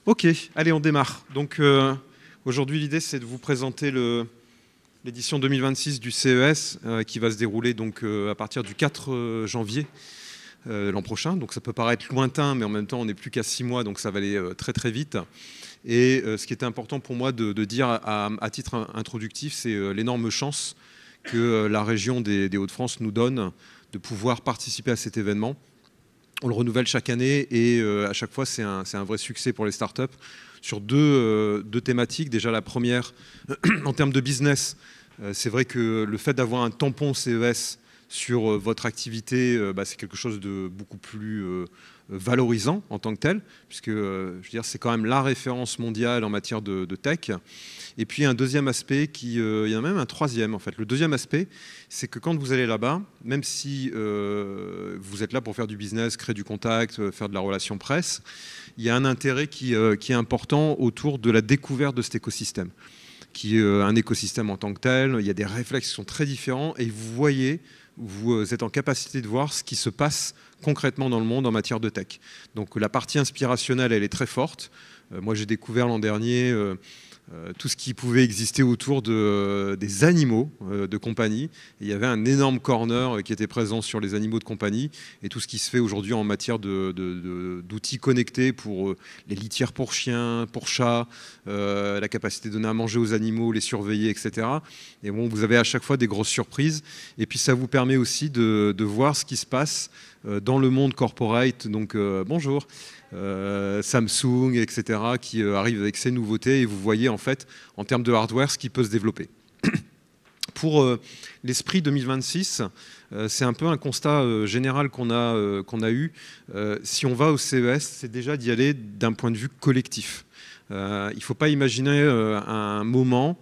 Ok, allez, on démarre. Donc aujourd'hui, l'idée, c'est de vous présenter l'édition 2026 du CES qui va se dérouler donc à partir du 4 janvier l'an prochain. Donc ça peut paraître lointain, mais en même temps, on n'est plus qu'à 6 mois, donc ça va aller très très vite. Et ce qui était important pour moi de dire à titre introductif, c'est l'énorme chance que la région des Hauts-de-France nous donne de pouvoir participer à cet événement. On le renouvelle chaque année et à chaque fois, c'est un vrai succès pour les startups sur deux thématiques. Déjà, la première, en termes de business, c'est vrai que le fait d'avoir un tampon CES sur votre activité, c'est quelque chose de beaucoup plus valorisant en tant que tel, puisque je veux dire, c'est quand même la référence mondiale en matière de tech. Et puis un deuxième aspect, il y en a même un troisième en fait. Le deuxième aspect, c'est que quand vous allez là-bas, même si vous êtes là pour faire du business, créer du contact, faire de la relation presse, il y a un intérêt qui est important autour de la découverte de cet écosystème, qui est un écosystème en tant que tel. Il y a des réflexes qui sont très différents et vous êtes en capacité de voir ce qui se passe concrètement dans le monde en matière de tech. Donc la partie inspirationnelle, elle est très forte. Moi, j'ai découvert l'an dernier tout ce qui pouvait exister autour des animaux de compagnie. Et il y avait un énorme corner qui était présent sur les animaux de compagnie et tout ce qui se fait aujourd'hui en matière d'outils connectés pour les litières pour chiens, pour chats, la capacité de donner à manger aux animaux, les surveiller, etc. Et bon, vous avez à chaque fois des grosses surprises. Et puis ça vous permet aussi de voir ce qui se passe dans le monde corporate. Donc bonjour. Samsung, etc., qui arrive avec ces nouveautés et vous voyez en fait en termes de hardware ce qui peut se développer. Pour l'esprit 2026, c'est un peu un constat général qu'on a eu. Si on va au CES, c'est déjà d'y aller d'un point de vue collectif. Il ne faut pas imaginer un moment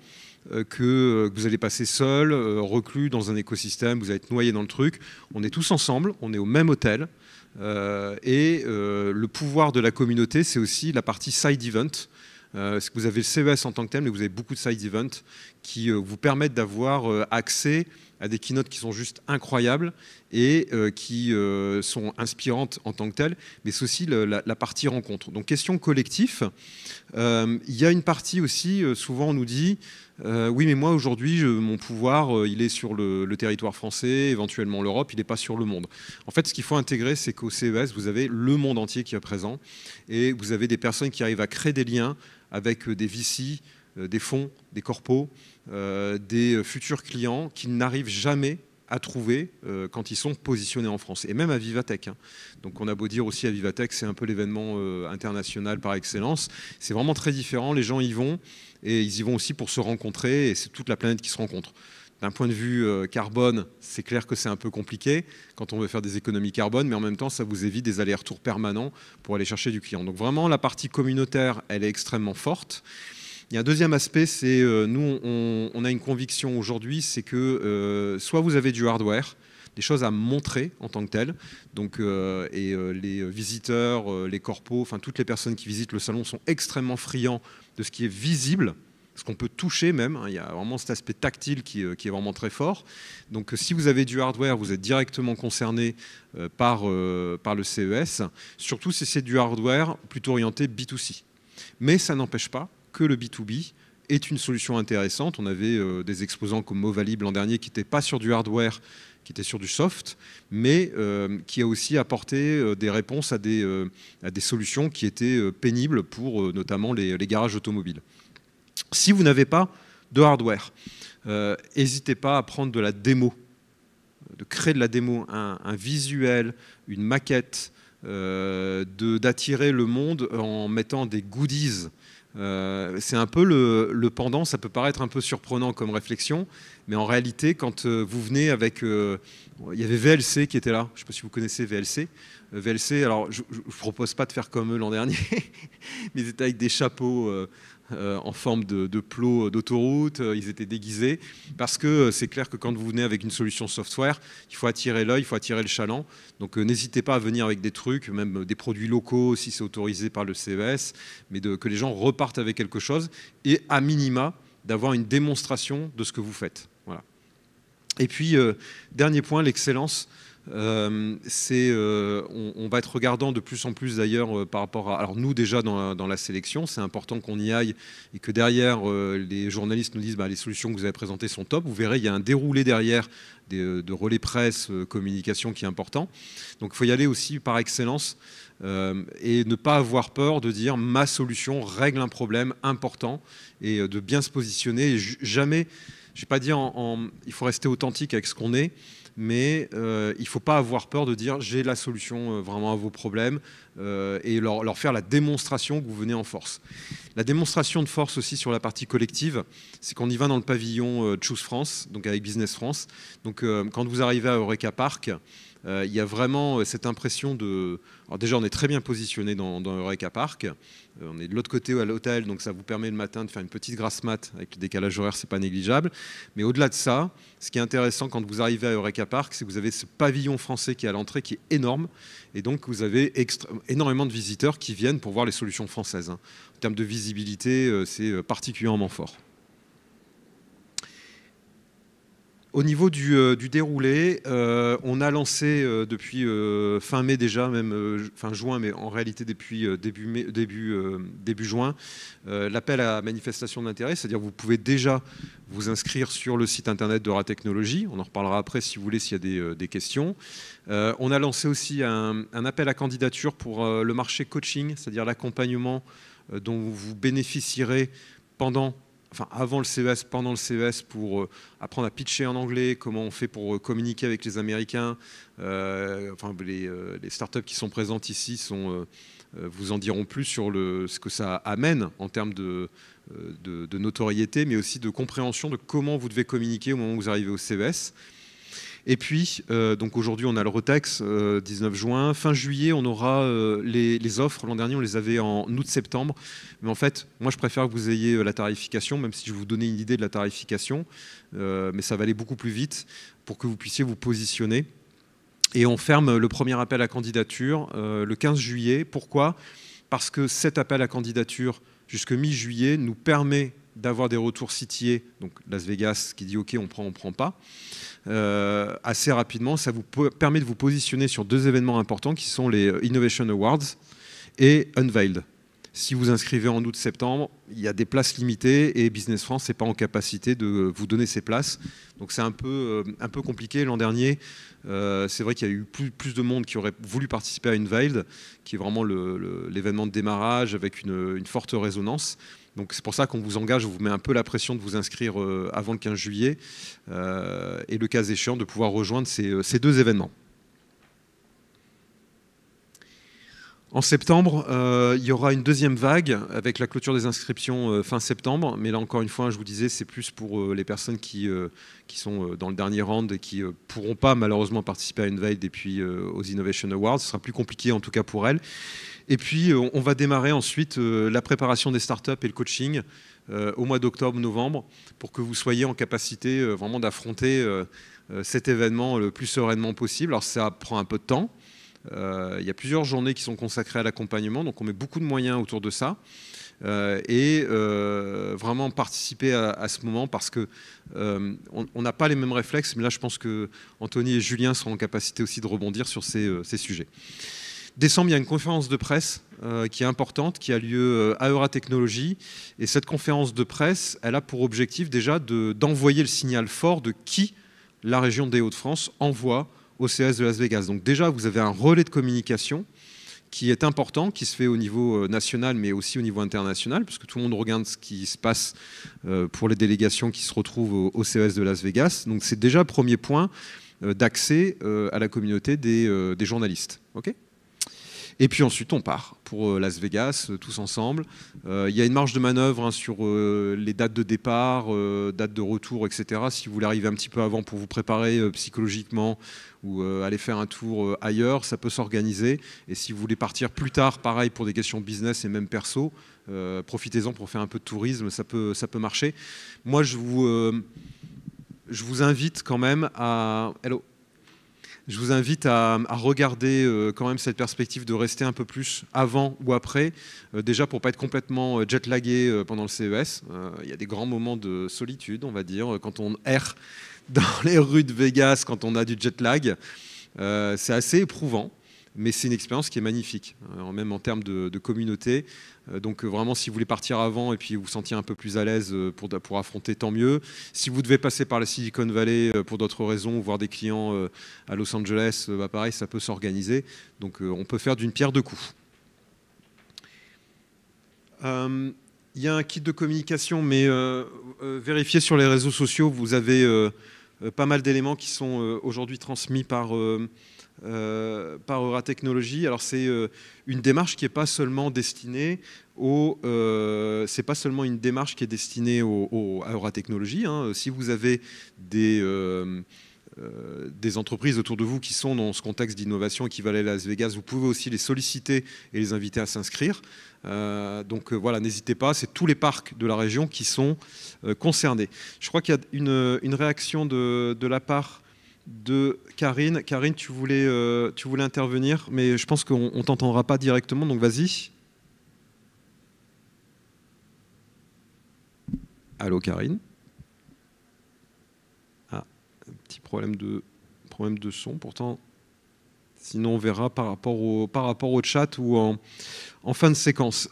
que vous allez passer seul, reclus dans un écosystème, vous allez être noyé dans le truc. On est tous ensemble, on est au même hôtel. Le pouvoir de la communauté, c'est aussi la partie side event. Vous avez le CES en tant que tel, mais vous avez beaucoup de side events qui vous permettent d'avoir accès à des keynotes qui sont juste incroyables et qui sont inspirantes en tant que telles, mais c'est aussi la partie rencontre. Donc question collectif, il y a une partie aussi, souvent on nous dit oui mais moi aujourd'hui mon pouvoir il est sur le territoire français, éventuellement l'Europe, il n'est pas sur le monde. En fait ce qu'il faut intégrer, c'est qu'au CES vous avez le monde entier qui est présent et vous avez des personnes qui arrivent à créer des liens avec des VC, des fonds, des corpos, des futurs clients qu'ils n'arrivent jamais à trouver quand ils sont positionnés en France. Et même à Vivatech. Hein. Donc on a beau dire aussi à Vivatech, c'est un peu l'événement international par excellence. C'est vraiment très différent. Les gens y vont et ils y vont aussi pour se rencontrer et c'est toute la planète qui se rencontre. D'un point de vue carbone, c'est clair que c'est un peu compliqué quand on veut faire des économies carbone, mais en même temps, ça vous évite des allers-retours permanents pour aller chercher du client. Donc vraiment, la partie communautaire, elle est extrêmement forte. Il y a un deuxième aspect, c'est nous, on a une conviction aujourd'hui, c'est que soit vous avez du hardware, des choses à montrer en tant que tel, donc, les visiteurs, les corpos, enfin toutes les personnes qui visitent le salon sont extrêmement friands de ce qui est visible, ce qu'on peut toucher même, hein, il y a vraiment cet aspect tactile qui est vraiment très fort. Donc si vous avez du hardware, vous êtes directement concerné par le CES, surtout si c'est du hardware plutôt orienté B2C. Mais ça n'empêche pas que le B2B est une solution intéressante. On avait des exposants comme Movalib l'an dernier qui n'étaient pas sur du hardware, qui étaient sur du soft, mais qui a aussi apporté des réponses à des solutions qui étaient pénibles pour notamment les garages automobiles. Si vous n'avez pas de hardware, n'hésitez pas à prendre de la démo, de créer de la démo, un visuel, une maquette, d'attirer le monde en mettant des goodies. C'est un peu le pendant, ça peut paraître un peu surprenant comme réflexion, mais en réalité, quand vous venez avec... il y avait VLC qui était là, je ne sais pas si vous connaissez VLC. VLC, alors je ne vous propose pas de faire comme eux l'an dernier, mais ils étaient avec des chapeaux en forme de plots d'autoroute, ils étaient déguisés, parce que c'est clair que quand vous venez avec une solution software, il faut attirer l'œil, il faut attirer le chaland, donc n'hésitez pas à venir avec des trucs, même des produits locaux si c'est autorisé par le CES, mais que les gens repartent avec quelque chose, et à minima, d'avoir une démonstration de ce que vous faites. Voilà. Et puis, dernier point, l'excellence. On va être regardant de plus en plus d'ailleurs par rapport à... Alors nous déjà dans la sélection, c'est important qu'on y aille et que derrière les journalistes nous disent les solutions que vous avez présentées sont top. Vous verrez, il y a un déroulé derrière de relais presse, communication qui est important. Donc il faut y aller aussi par excellence et ne pas avoir peur de dire ma solution règle un problème important et de bien se positionner. Et jamais, je vais pas dire il faut rester authentique avec ce qu'on est, mais il ne faut pas avoir peur de dire j'ai la solution vraiment à vos problèmes et leur faire la démonstration que vous venez en force. La démonstration de force aussi sur la partie collective, c'est qu'on y va dans le pavillon Choose France, donc avec Business France. Donc quand vous arrivez à Eureka Park, il y a vraiment cette impression de... Alors déjà, on est très bien positionné dans Eureka Park. On est de l'autre côté à l'hôtel, donc ça vous permet le matin de faire une petite grasse mat. Avec le décalage horaire, c'est pas négligeable. Mais au-delà de ça, ce qui est intéressant quand vous arrivez à Eureka Park, c'est que vous avez ce pavillon français qui est à l'entrée, qui est énorme. Et donc, vous avez énormément de visiteurs qui viennent pour voir les solutions françaises. En termes de visibilité, c'est particulièrement fort. Au niveau du déroulé, on a lancé depuis fin mai déjà, même fin juin, mais en réalité depuis début juin, l'appel à manifestation d'intérêt, c'est-à-dire que vous pouvez déjà vous inscrire sur le site internet d'Euratechnologies. On en reparlera après si vous voulez, s'il y a des questions. On a lancé aussi un appel à candidature pour le marché coaching, c'est-à-dire l'accompagnement dont vous bénéficierez avant le CES, pendant le CES, pour apprendre à pitcher en anglais, comment on fait pour communiquer avec les Américains. Les startups qui sont présentes ici vous en diront plus sur ce que ça amène en termes de notoriété, mais aussi de compréhension de comment vous devez communiquer au moment où vous arrivez au CES. Et puis, donc aujourd'hui, on a le Retex, 19 juin. Fin juillet, on aura les offres. L'an dernier, on les avait en août-septembre. Mais en fait, moi, je préfère que vous ayez la tarification, même si je vais vous donner une idée de la tarification. Mais ça va aller beaucoup plus vite pour que vous puissiez vous positionner. Et on ferme le premier appel à candidature le 15 juillet. Pourquoi ? Parce que cet appel à candidature, jusque mi-juillet, nous permet d'avoir des retours CTA, donc Las Vegas qui dit OK, on prend pas, assez rapidement. Ça vous permet de vous positionner sur 2 événements importants qui sont les Innovation Awards et Unveiled. Si vous inscrivez en août-septembre, il y a des places limitées et Business France n'est pas en capacité de vous donner ces places. Donc c'est un peu compliqué. L'an dernier, c'est vrai qu'il y a eu plus de monde qui aurait voulu participer à Unveiled, qui est vraiment l'événement de démarrage avec une forte résonance. Donc c'est pour ça qu'on vous engage, on vous met un peu la pression de vous inscrire avant le 15 juillet et le cas échéant de pouvoir rejoindre ces 2 événements. En septembre, il y aura une deuxième vague avec la clôture des inscriptions fin septembre. Mais là, encore une fois, je vous disais, c'est plus pour les personnes qui sont dans le dernier round et qui ne pourront pas malheureusement participer à Unveiled et puis aux Innovation Awards. Ce sera plus compliqué en tout cas pour elles. Et puis, on va démarrer ensuite la préparation des startups et le coaching au mois d'octobre-novembre pour que vous soyez en capacité vraiment d'affronter cet événement le plus sereinement possible. Alors, ça prend un peu de temps. Il y a plusieurs journées qui sont consacrées à l'accompagnement, donc on met beaucoup de moyens autour de ça. Vraiment participer à ce moment parce que on n'a pas les mêmes réflexes, mais là je pense que Anthony et Julien seront en capacité aussi de rebondir sur ces sujets. Décembre, il y a une conférence de presse qui est importante, qui a lieu à Euratechnologies. Et cette conférence de presse, elle a pour objectif déjà d'envoyer le signal fort de qui la région des Hauts-de-France envoie au CES de Las Vegas. Donc déjà, vous avez un relais de communication qui est important, qui se fait au niveau national, mais aussi au niveau international, puisque tout le monde regarde ce qui se passe pour les délégations qui se retrouvent au CES de Las Vegas. Donc c'est déjà le premier point d'accès à la communauté des journalistes. Okay ? Et puis ensuite, on part pour Las Vegas, tous ensemble. Il y a une marge de manœuvre sur les dates de départ, dates de retour, etc. Si vous voulez arriver un petit peu avant pour vous préparer psychologiquement ou aller faire un tour ailleurs, ça peut s'organiser. Et si vous voulez partir plus tard, pareil pour des questions business et même perso, profitez-en pour faire un peu de tourisme, ça peut marcher. Moi, je vous invite quand même à... Hello. Je vous invite à regarder quand même cette perspective de rester un peu plus avant ou après, déjà pour ne pas être complètement jet-lagué pendant le CES. Il y a des grands moments de solitude, on va dire, quand on erre dans les rues de Vegas, quand on a du jet-lag. C'est assez éprouvant, mais c'est une expérience qui est magnifique, même en termes de communauté. Donc vraiment, si vous voulez partir avant et puis vous sentir un peu plus à l'aise pour affronter, tant mieux. Si vous devez passer par la Silicon Valley pour d'autres raisons, voir des clients à Los Angeles, pareil, ça peut s'organiser. Donc on peut faire d'une pierre deux coups. Il y a un kit de communication, mais vérifiez sur les réseaux sociaux, vous avez pas mal d'éléments qui sont aujourd'hui transmis par Euratechnologies. Alors c'est une démarche qui n'est pas seulement destinée c'est pas seulement une démarche qui est destinée à Euratechnologies. Si vous avez des entreprises autour de vous qui sont dans ce contexte d'innovation et qui veulent aller à Las Vegas, vous pouvez aussi les solliciter et les inviter à s'inscrire. Donc voilà, n'hésitez pas, c'est tous les parcs de la région qui sont concernés. Je crois qu'il y a une réaction de la part de Karine. Karine, tu voulais intervenir, mais je pense qu'on ne t'entendra pas directement, donc vas-y. Allô Karine? Ah, un petit problème de son, pourtant, sinon on verra par rapport au chat ou en fin de séquence.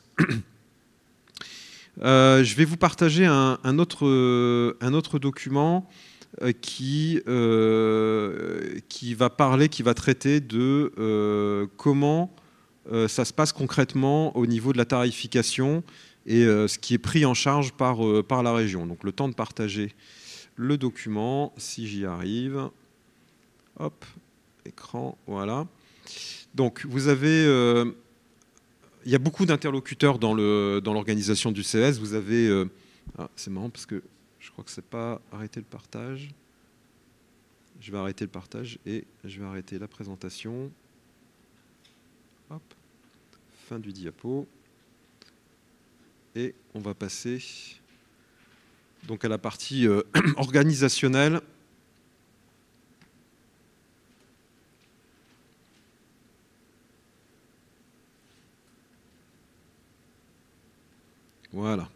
Je vais vous partager un autre document qui va traiter de comment ça se passe concrètement au niveau de la tarification et ce qui est pris en charge par la région. Donc le temps de partager le document, si j'y arrive. Hop, écran, voilà. Donc vous avez... il y a beaucoup d'interlocuteurs dans l'organisation du CES. Vous avez... c'est marrant parce que je crois que c'est pas arrêter le partage. Je vais arrêter le partage et je vais arrêter la présentation. Hop. Fin du diapo. Et on va passer donc à la partie organisationnelle. Voilà.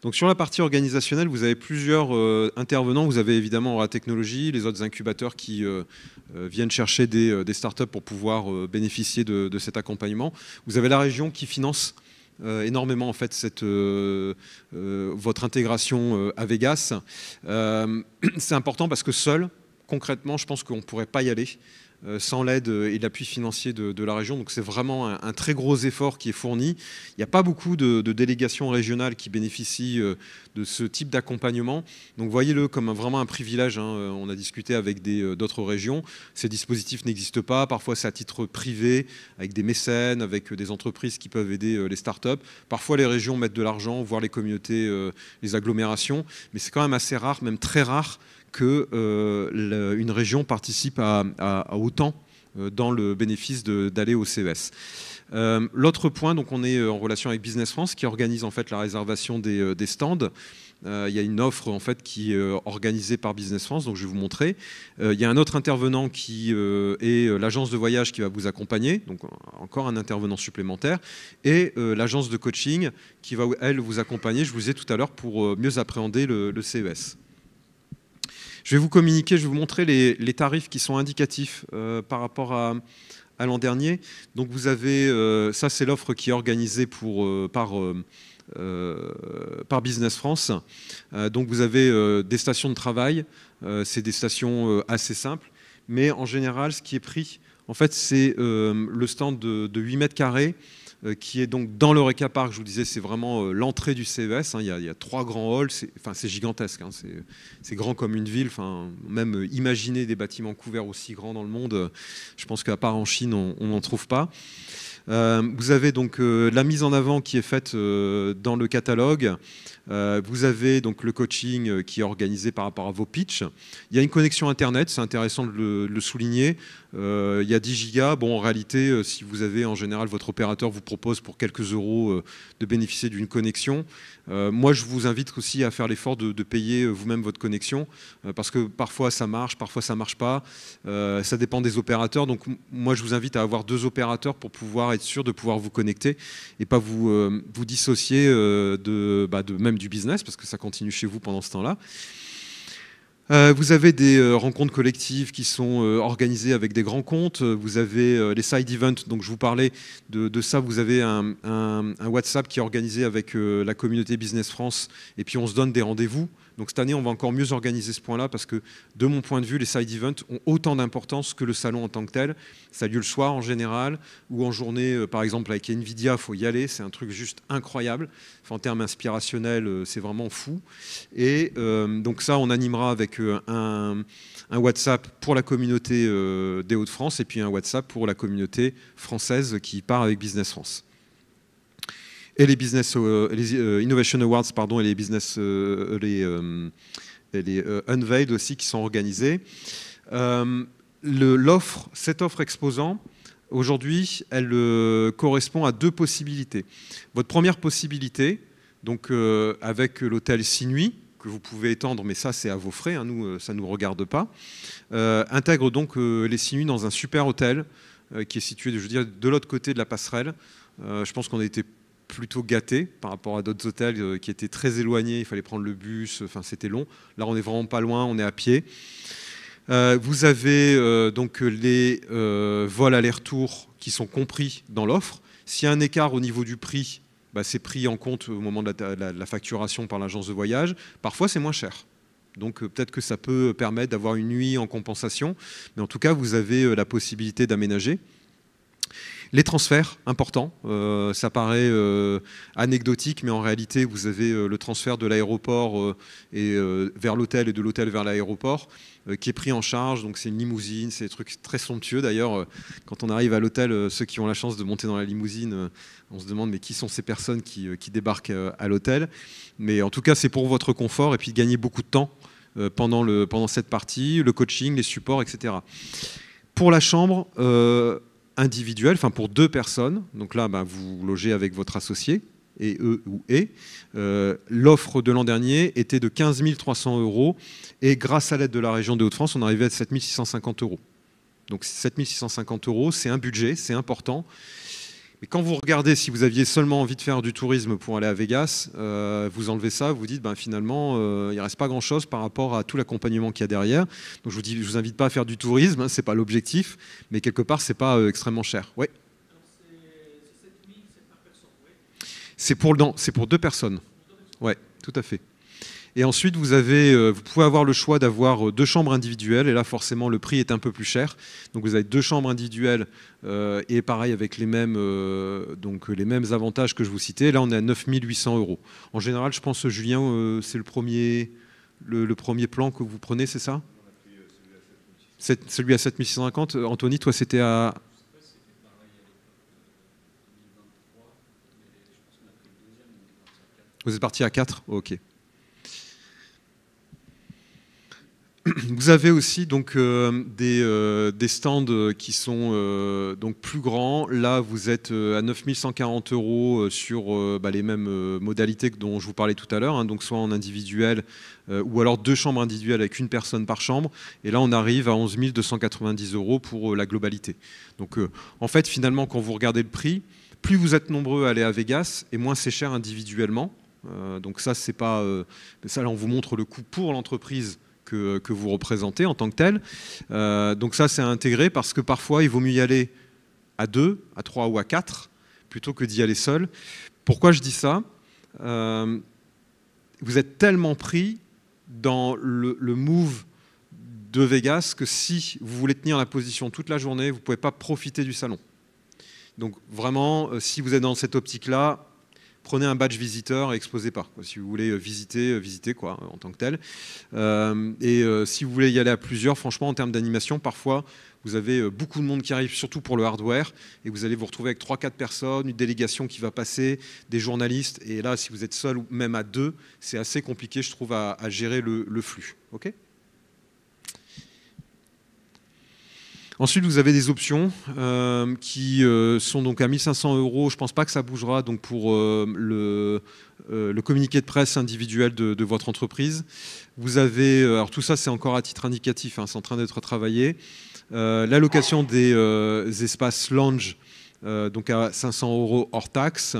Donc sur la partie organisationnelle, vous avez plusieurs intervenants. Vous avez évidemment Euratechnologies, les autres incubateurs qui viennent chercher des startups pour pouvoir bénéficier de cet accompagnement. Vous avez la région qui finance énormément en fait votre intégration à Vegas. C'est important parce que seul, concrètement, je pense qu'on ne pourrait pas y aller sans l'aide et l'appui financier de la région. Donc c'est vraiment un très gros effort qui est fourni. Il n'y a pas beaucoup de délégations régionales qui bénéficient de ce type d'accompagnement. Donc voyez-le comme vraiment un privilège. On a discuté avec d'autres régions. Ces dispositifs n'existent pas. Parfois c'est à titre privé, avec des mécènes, avec des entreprises qui peuvent aider les startups. Parfois les régions mettent de l'argent, voire les communautés, les agglomérations. Mais c'est quand même assez rare, même très rare, qu'une région participe à autant dans le bénéfice d'aller au CES. L'autre point, donc on est en relation avec Business France qui organise en fait la réservation des stands. Il y a une offre en fait qui est organisée par Business France, donc je vais vous montrer. Il y a un autre intervenant qui est l'agence de voyage qui va vous accompagner, donc encore un intervenant supplémentaire, et l'agence de coaching qui va elle vous accompagner, je vous ai tout à l'heure, pour mieux appréhender le CES. Je vais vous communiquer, je vais vous montrer les tarifs qui sont indicatifs par rapport à l'an dernier. Donc vous avez, ça c'est l'offre qui est organisée par Business France. Donc vous avez des stations de travail, c'est des stations assez simples, mais en général ce qui est pris, en fait c'est le stand de 8 mètres carrés, qui est donc dans l'Eureka Park. Je vous disais, c'est vraiment l'entrée du CES. Il y a 3 grands halls, c'est gigantesque, c'est grand comme une ville. Même imaginer des bâtiments couverts aussi grands dans le monde, je pense qu'à part en Chine, on n'en trouve pas. Vous avez donc la mise en avant qui est faite dans le catalogue. Vous avez donc le coaching qui est organisé par rapport à vos pitchs. Il y a une connexion Internet, c'est intéressant de le souligner. Il y a 10 gigas. Bon, en réalité, si vous avez en général, votre opérateur vous propose pour quelques euros de bénéficier d'une connexion. Moi, je vous invite aussi à faire l'effort de payer vous-même votre connexion parce que parfois ça marche, parfois ça marche pas. Ça dépend des opérateurs. Donc, moi, je vous invite à avoir 2 opérateurs pour pouvoir être sûr de pouvoir vous connecter et pas vous dissocier même du business parce que ça continue chez vous pendant ce temps-là. Vous avez des rencontres collectives qui sont organisées avec des grands comptes. Vous avez les side events, donc je vous parlais de ça. Vous avez un WhatsApp qui est organisé avec la communauté Business France, et puis on se donne des rendez-vous. Donc cette année, on va encore mieux organiser ce point-là parce que, de mon point de vue, les side events ont autant d'importance que le salon en tant que tel. Ça a lieu le soir en général, ou en journée, par exemple avec Nvidia, il faut y aller. C'est un truc juste incroyable. Enfin, en termes inspirationnels, c'est vraiment fou. Et donc ça, on animera avec un WhatsApp pour la communauté des Hauts-de-France et puis un WhatsApp pour la communauté française qui part avec Business France. Et les Innovation Awards, pardon, et les Business, les Unveiled aussi qui sont organisés. Cette offre exposant, aujourd'hui, elle correspond à deux possibilités. Votre première possibilité, donc avec l'hôtel 6 nuits, que vous pouvez étendre, mais ça c'est à vos frais, hein, nous, ça ne nous regarde pas, intègre donc les 6 nuits dans un super hôtel qui est situé, je veux dire, de l'autre côté de la passerelle. Je pense qu'on a été plutôt gâté par rapport à d'autres hôtels qui étaient très éloignés, il fallait prendre le bus, enfin c'était long. Là on est vraiment pas loin, on est à pied. Vous avez donc les vols aller-retour qui sont compris dans l'offre. S'il y a un écart au niveau du prix, bah, c'est pris en compte au moment de la facturation par l'agence de voyage. Parfois c'est moins cher. Donc peut-être que ça peut permettre d'avoir une nuit en compensation, mais en tout cas vous avez la possibilité d'aménager. Les transferts, importants, ça paraît anecdotique, mais en réalité, vous avez le transfert de l'aéroport vers l'hôtel et de l'hôtel vers l'aéroport qui est pris en charge. Donc c'est une limousine, c'est des trucs très somptueux. D'ailleurs, quand on arrive à l'hôtel, ceux qui ont la chance de monter dans la limousine, on se demande mais qui sont ces personnes qui débarquent à l'hôtel. Mais en tout cas, c'est pour votre confort et puis gagner beaucoup de temps pendant cette partie, le coaching, les supports, etc. Pour la chambre individuelle, enfin pour 2 personnes, donc là bah, vous logez avec votre associé, et eux ou et, l'offre de l'an dernier était de 15 300 €, et grâce à l'aide de la région des Hauts-de-France, on arrivait à 7 650 €. Donc 7 650 €, c'est un budget, c'est important. Mais quand vous regardez, si vous aviez seulement envie de faire du tourisme pour aller à Vegas, vous enlevez ça, vous dites ben, finalement, il ne reste pas grand-chose par rapport à tout l'accompagnement qu'il y a derrière. Donc je vous invite pas à faire du tourisme, hein, ce n'est pas l'objectif, mais quelque part, ce n'est pas extrêmement cher. Ouais. C'est pour 2 personnes. Ouais, tout à fait. Et ensuite, vous pouvez avoir le choix d'avoir 2 chambres individuelles. Et là, forcément, le prix est un peu plus cher. Donc, vous avez 2 chambres individuelles et pareil avec les mêmes avantages que je vous citais. Là, on est à 9 800 €. En général, je pense, Julien, c'est le premier plan que vous prenez, c'est ça? Celui à 7 650. Anthony, toi, c'était à... Vous êtes parti à 4? Ok. Vous avez aussi donc des stands qui sont donc plus grands. Là, vous êtes à 9 140 € sur les mêmes modalités que dont je vous parlais tout à l'heure, hein, donc soit en individuel ou alors 2 chambres individuelles avec une personne par chambre. Et là, on arrive à 11 290 € pour la globalité. Donc, en fait, finalement, quand vous regardez le prix, plus vous êtes nombreux à aller à Vegas, et moins c'est cher individuellement. Donc ça, c'est pas ça. Là, on vous montre le coût pour l'entreprise que vous représentez en tant que tel. Donc ça, c'est à intégrer parce que parfois, il vaut mieux y aller à 2, à 3 ou à 4 plutôt que d'y aller seul. Pourquoi je dis ça? Vous êtes tellement pris dans le move de Vegas que si vous voulez tenir la position toute la journée, vous ne pouvez pas profiter du salon. Donc vraiment, si vous êtes dans cette optique-là, prenez un badge visiteur et exposez pas. Si vous voulez visitez quoi, en tant que tel. Si vous voulez y aller à plusieurs, franchement, en termes d'animation, parfois, vous avez beaucoup de monde qui arrive, surtout pour le hardware, et vous allez vous retrouver avec 3-4 personnes, une délégation qui va passer, des journalistes, et là, si vous êtes seul ou même à 2, c'est assez compliqué, je trouve, à gérer le flux. Ok ? Ensuite, vous avez des options qui sont donc à 1 500 €. Je ne pense pas que ça bougera donc pour le communiqué de presse individuel de votre entreprise. Vous avez, alors tout ça c'est encore à titre indicatif, hein, c'est en train d'être travaillé. L'allocation des espaces lounge donc à 500 € hors taxe.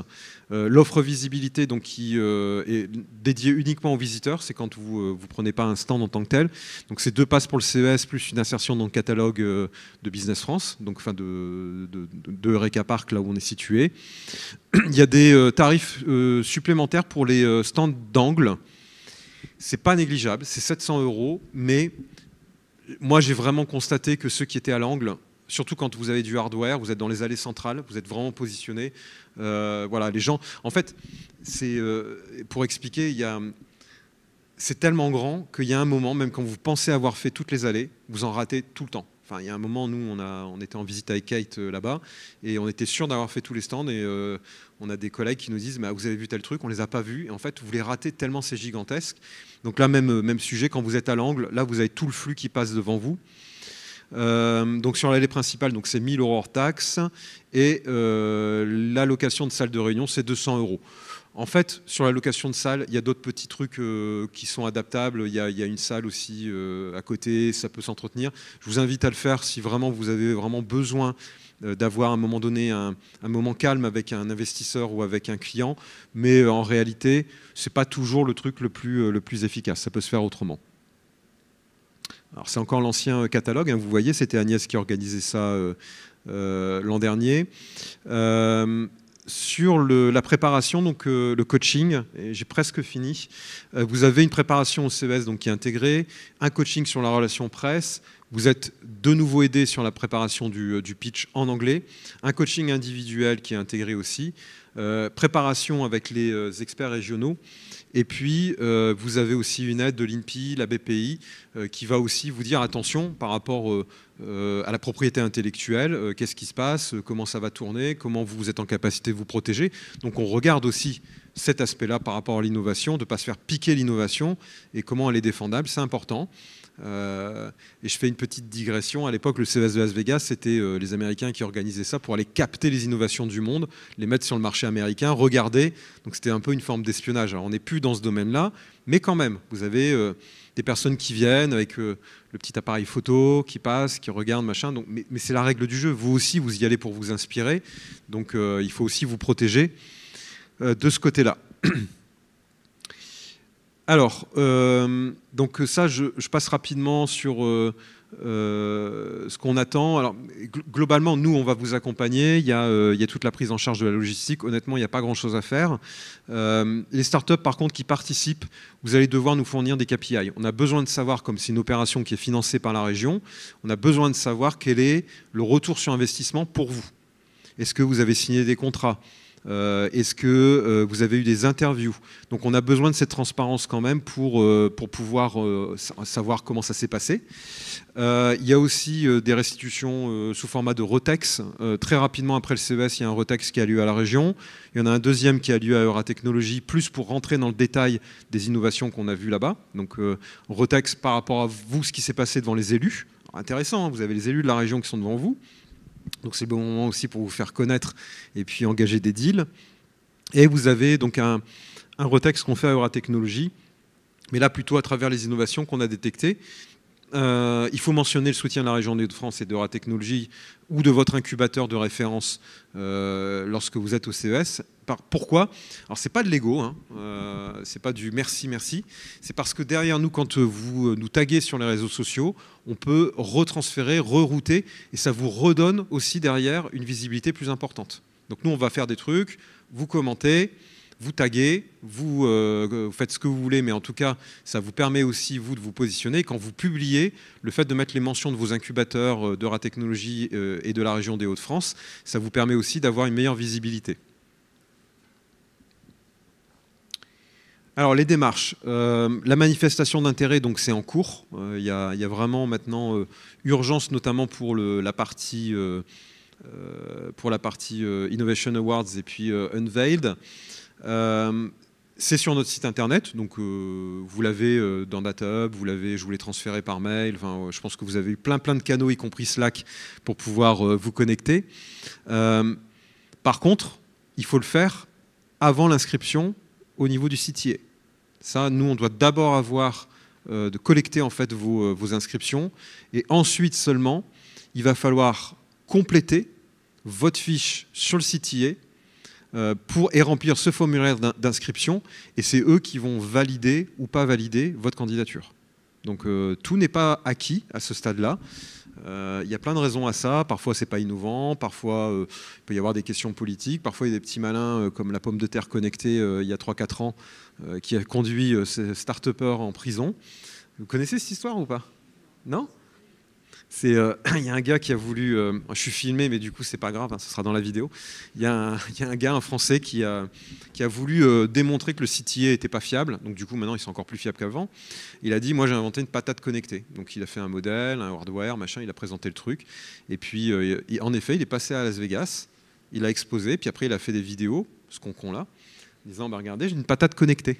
L'offre visibilité donc, qui est dédiée uniquement aux visiteurs, c'est quand vous ne prenez pas un stand en tant que tel. Donc c'est 2 passes pour le CES plus une insertion dans le catalogue de Business France, donc enfin de Eureka Park, là où on est situé. Il y a des tarifs supplémentaires pour les stands d'angle. C'est pas négligeable, c'est 700 €, mais moi j'ai vraiment constaté que ceux qui étaient à l'angle, surtout quand vous avez du hardware, vous êtes dans les allées centrales, vous êtes vraiment positionné. Voilà, les gens. En fait, c'est pour expliquer, c'est tellement grand qu'il y a un moment, même quand vous pensez avoir fait toutes les allées, vous en ratez tout le temps. Enfin, il y a un moment, nous, on était en visite avec Kate là-bas, et on était sûr d'avoir fait tous les stands, et on a des collègues qui nous disent bah, vous avez vu tel truc, on les a pas vus, et en fait, vous les ratez tellement c'est gigantesque. Donc là, même sujet, quand vous êtes à l'angle, là, vous avez tout le flux qui passe devant vous. Donc sur l'allée principale, donc c'est 1000 € hors taxe, et la location de salle de réunion, c'est 200 €. En fait, sur la location de salle, il y a d'autres petits trucs qui sont adaptables. Il y a une salle aussi à côté, ça peut s'entretenir. Je vous invite à le faire si vraiment vous avez vraiment besoin d'avoir à un moment donné un moment calme avec un investisseur ou avec un client. Mais en réalité, ce n'est pas toujours le truc le plus efficace. Ça peut se faire autrement. Alors c'est encore l'ancien catalogue. Hein, vous voyez, c'était Agnès qui organisait ça l'an dernier. Sur la préparation, donc le coaching, et j'ai presque fini, vous avez une préparation au CES donc, qui est intégrée, un coaching sur la relation presse, vous êtes de nouveau aidé sur la préparation du pitch en anglais, un coaching individuel qui est intégré aussi, préparation avec les experts régionaux, et puis vous avez aussi une aide de l'INPI, la BPI, qui va aussi vous dire attention par rapport à la propriété intellectuelle, qu'est-ce qui se passe, comment ça va tourner, comment vous êtes en capacité de vous protéger. Donc on regarde aussi cet aspect-là par rapport à l'innovation, de ne pas se faire piquer l'innovation et comment elle est défendable, c'est important. Et je fais une petite digression. À l'époque, le CES de Las Vegas, c'était les Américains qui organisaient ça pour aller capter les innovations du monde, les mettre sur le marché américain, regarder. Donc c'était un peu une forme d'espionnage. Alors on n'est plus dans ce domaine-là, mais quand même, vous avez des personnes qui viennent avec le petit appareil photo, qui passent, qui regardent, machin. Donc, mais c'est la règle du jeu. Vous aussi, vous y allez pour vous inspirer. Donc il faut aussi vous protéger de ce côté-là. Alors, donc ça, je passe rapidement sur ce qu'on attend. Alors, globalement, nous, on va vous accompagner. Il y a toute la prise en charge de la logistique. Honnêtement, il n'y a pas grand-chose à faire. Les startups, par contre, qui participent, vous allez devoir nous fournir des KPI. On a besoin de savoir, comme c'est une opération qui est financée par la région, on a besoin de savoir quel est le retour sur investissement pour vous. Est-ce que vous avez signé des contrats ? Est-ce que vous avez eu des interviews? Donc on a besoin de cette transparence quand même pour pouvoir savoir comment ça s'est passé. Il y a aussi des restitutions sous format de Rotex. Très rapidement après le CES, il y a un Rotex qui a lieu à la région. Il y en a un deuxième qui a lieu à Euratechnologie, plus pour rentrer dans le détail des innovations qu'on a vues là-bas. Donc Rotex par rapport à vous, ce qui s'est passé devant les élus. Alors, intéressant, hein, vous avez les élus de la région qui sont devant vous. Donc c'est le bon moment aussi pour vous faire connaître et puis engager des deals. Et vous avez donc un Rotex qu'on fait à Euratechnologie, mais là plutôt à travers les innovations qu'on a détectées. Il faut mentionner le soutien de la région des Hauts-de-France et d'Euratechnologie ou de votre incubateur de référence lorsque vous êtes au CES. Pourquoi? Alors c'est pas de l'ego, hein, c'est pas du merci, c'est parce que derrière nous, quand vous nous taguez sur les réseaux sociaux, on peut retransférer, rerouter, et ça vous redonne aussi derrière une visibilité plus importante. Donc nous, on va faire des trucs, vous commentez, vous taguez, vous faites ce que vous voulez, mais en tout cas, ça vous permet aussi, vous, de vous positionner. Quand vous publiez, le fait de mettre les mentions de vos incubateurs d'Euratechnologie et de la région des Hauts-de-France, ça vous permet aussi d'avoir une meilleure visibilité. Alors, les démarches. La manifestation d'intérêt, donc c'est en cours. Il y a vraiment maintenant urgence, notamment pour la partie Innovation Awards et puis Unveiled. C'est sur notre site internet, donc vous l'avez dans DataHub, je vous l'ai transféré par mail. Enfin, je pense que vous avez eu plein de canaux, y compris Slack, pour pouvoir vous connecter. Par contre, il faut le faire avant l'inscription au niveau du CTA. Ça, nous, on doit d'abord avoir de collecter en fait vos inscriptions, et ensuite seulement, il va falloir compléter votre fiche sur le CTA et remplir ce formulaire d'inscription, et c'est eux qui vont valider ou pas valider votre candidature. Donc tout n'est pas acquis à ce stade-là. Il y a plein de raisons à ça. Parfois, c'est pas innovant. Parfois, il peut y avoir des questions politiques. Parfois, il y a des petits malins comme la pomme de terre connectée il y a 3-4 ans qui a conduit ces start-upers en prison. Vous connaissez cette histoire ou pas? Non? Il y a un gars qui a voulu... je suis filmé, mais du coup, c'est pas grave, hein, ce sera dans la vidéo. Il y a un gars, un Français, qui a voulu démontrer que le CTA n'était pas fiable. Donc, du coup, maintenant, ils sont encore plus fiables qu'avant. Il a dit, moi, j'ai inventé une patate connectée. Donc, il a fait un modèle, un hardware, machin, il a présenté le truc. Et puis, en effet, il est passé à Las Vegas, il a exposé, puis après, il a fait des vidéos, ce con là, disant, bah, regardez, j'ai une patate connectée.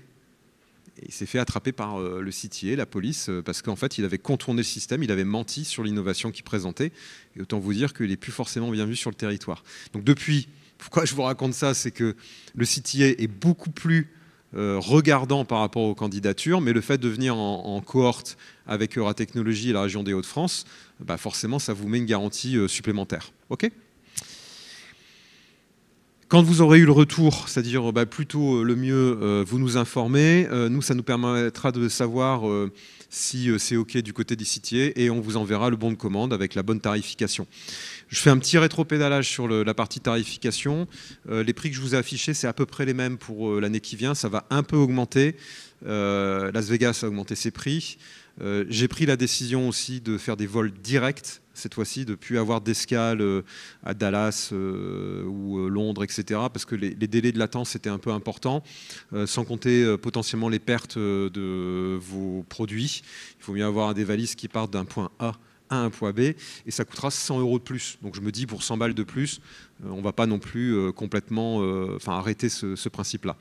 Et il s'est fait attraper par le CTA, la police, parce qu'en fait, il avait contourné le système, il avait menti sur l'innovation qu'il présentait. Et autant vous dire qu'il n'est plus forcément bien vu sur le territoire. Donc depuis, pourquoi je vous raconte ça, c'est que le CTA est beaucoup plus regardant par rapport aux candidatures, mais le fait de venir en cohorte avec Euratechnologies et la région des Hauts-de-France, bah forcément, ça vous met une garantie supplémentaire. OK ? Quand vous aurez eu le retour, c'est-à-dire plutôt le mieux, vous nous informez. Nous, ça nous permettra de savoir si c'est OK du côté des CTA et on vous enverra le bon de commande avec la bonne tarification. Je fais un petit rétro-pédalage sur la partie tarification. Les prix que je vous ai affichés, c'est à peu près les mêmes pour l'année qui vient. Ça va un peu augmenter. Las Vegas a augmenté ses prix. J'ai pris la décision aussi de faire des vols directs cette fois-ci, de ne plus avoir d'escale à Dallas ou Londres, etc. Parce que les délais de latence étaient un peu importants, sans compter potentiellement les pertes de vos produits. Il faut mieux avoir des valises qui partent d'un point A à un point B, et ça coûtera 100 € de plus. Donc je me dis, pour 100 balles de plus, on ne va pas non plus complètement arrêter ce principe-là.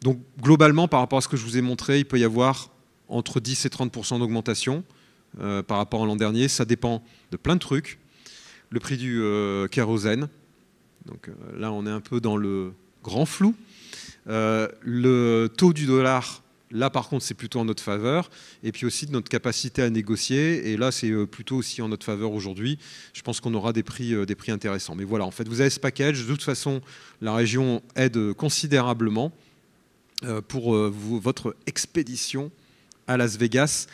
Donc globalement, par rapport à ce que je vous ai montré, il peut y avoir entre 10 et 30% d'augmentation par rapport à l'an dernier. Ça dépend de plein de trucs. Le prix du kérosène, donc là on est un peu dans le grand flou. Le taux du dollar, là par contre c'est plutôt en notre faveur. Et puis aussi de notre capacité à négocier, et là c'est plutôt aussi en notre faveur aujourd'hui. Je pense qu'on aura des prix intéressants. Mais voilà, en fait vous avez ce package. De toute façon, la région aide considérablement pour votre expédition à Las Vegas.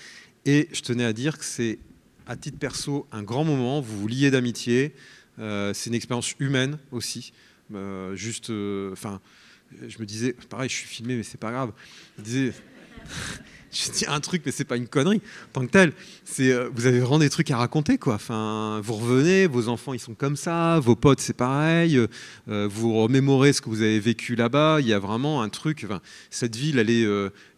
Et je tenais à dire que c'est, à titre perso, un grand moment. Vous vous liez d'amitié. C'est une expérience humaine aussi. Je me disais, pareil, je suis filmé, mais c'est pas grave. Je disais, je dis un truc, mais c'est pas une connerie. En tant que tel, vous avez vraiment des trucs à raconter, quoi. Enfin, vous revenez, vos enfants, ils sont comme ça, vos potes, c'est pareil. Vous remémorez ce que vous avez vécu là-bas. Il y a vraiment un truc. Enfin, cette ville, elle est,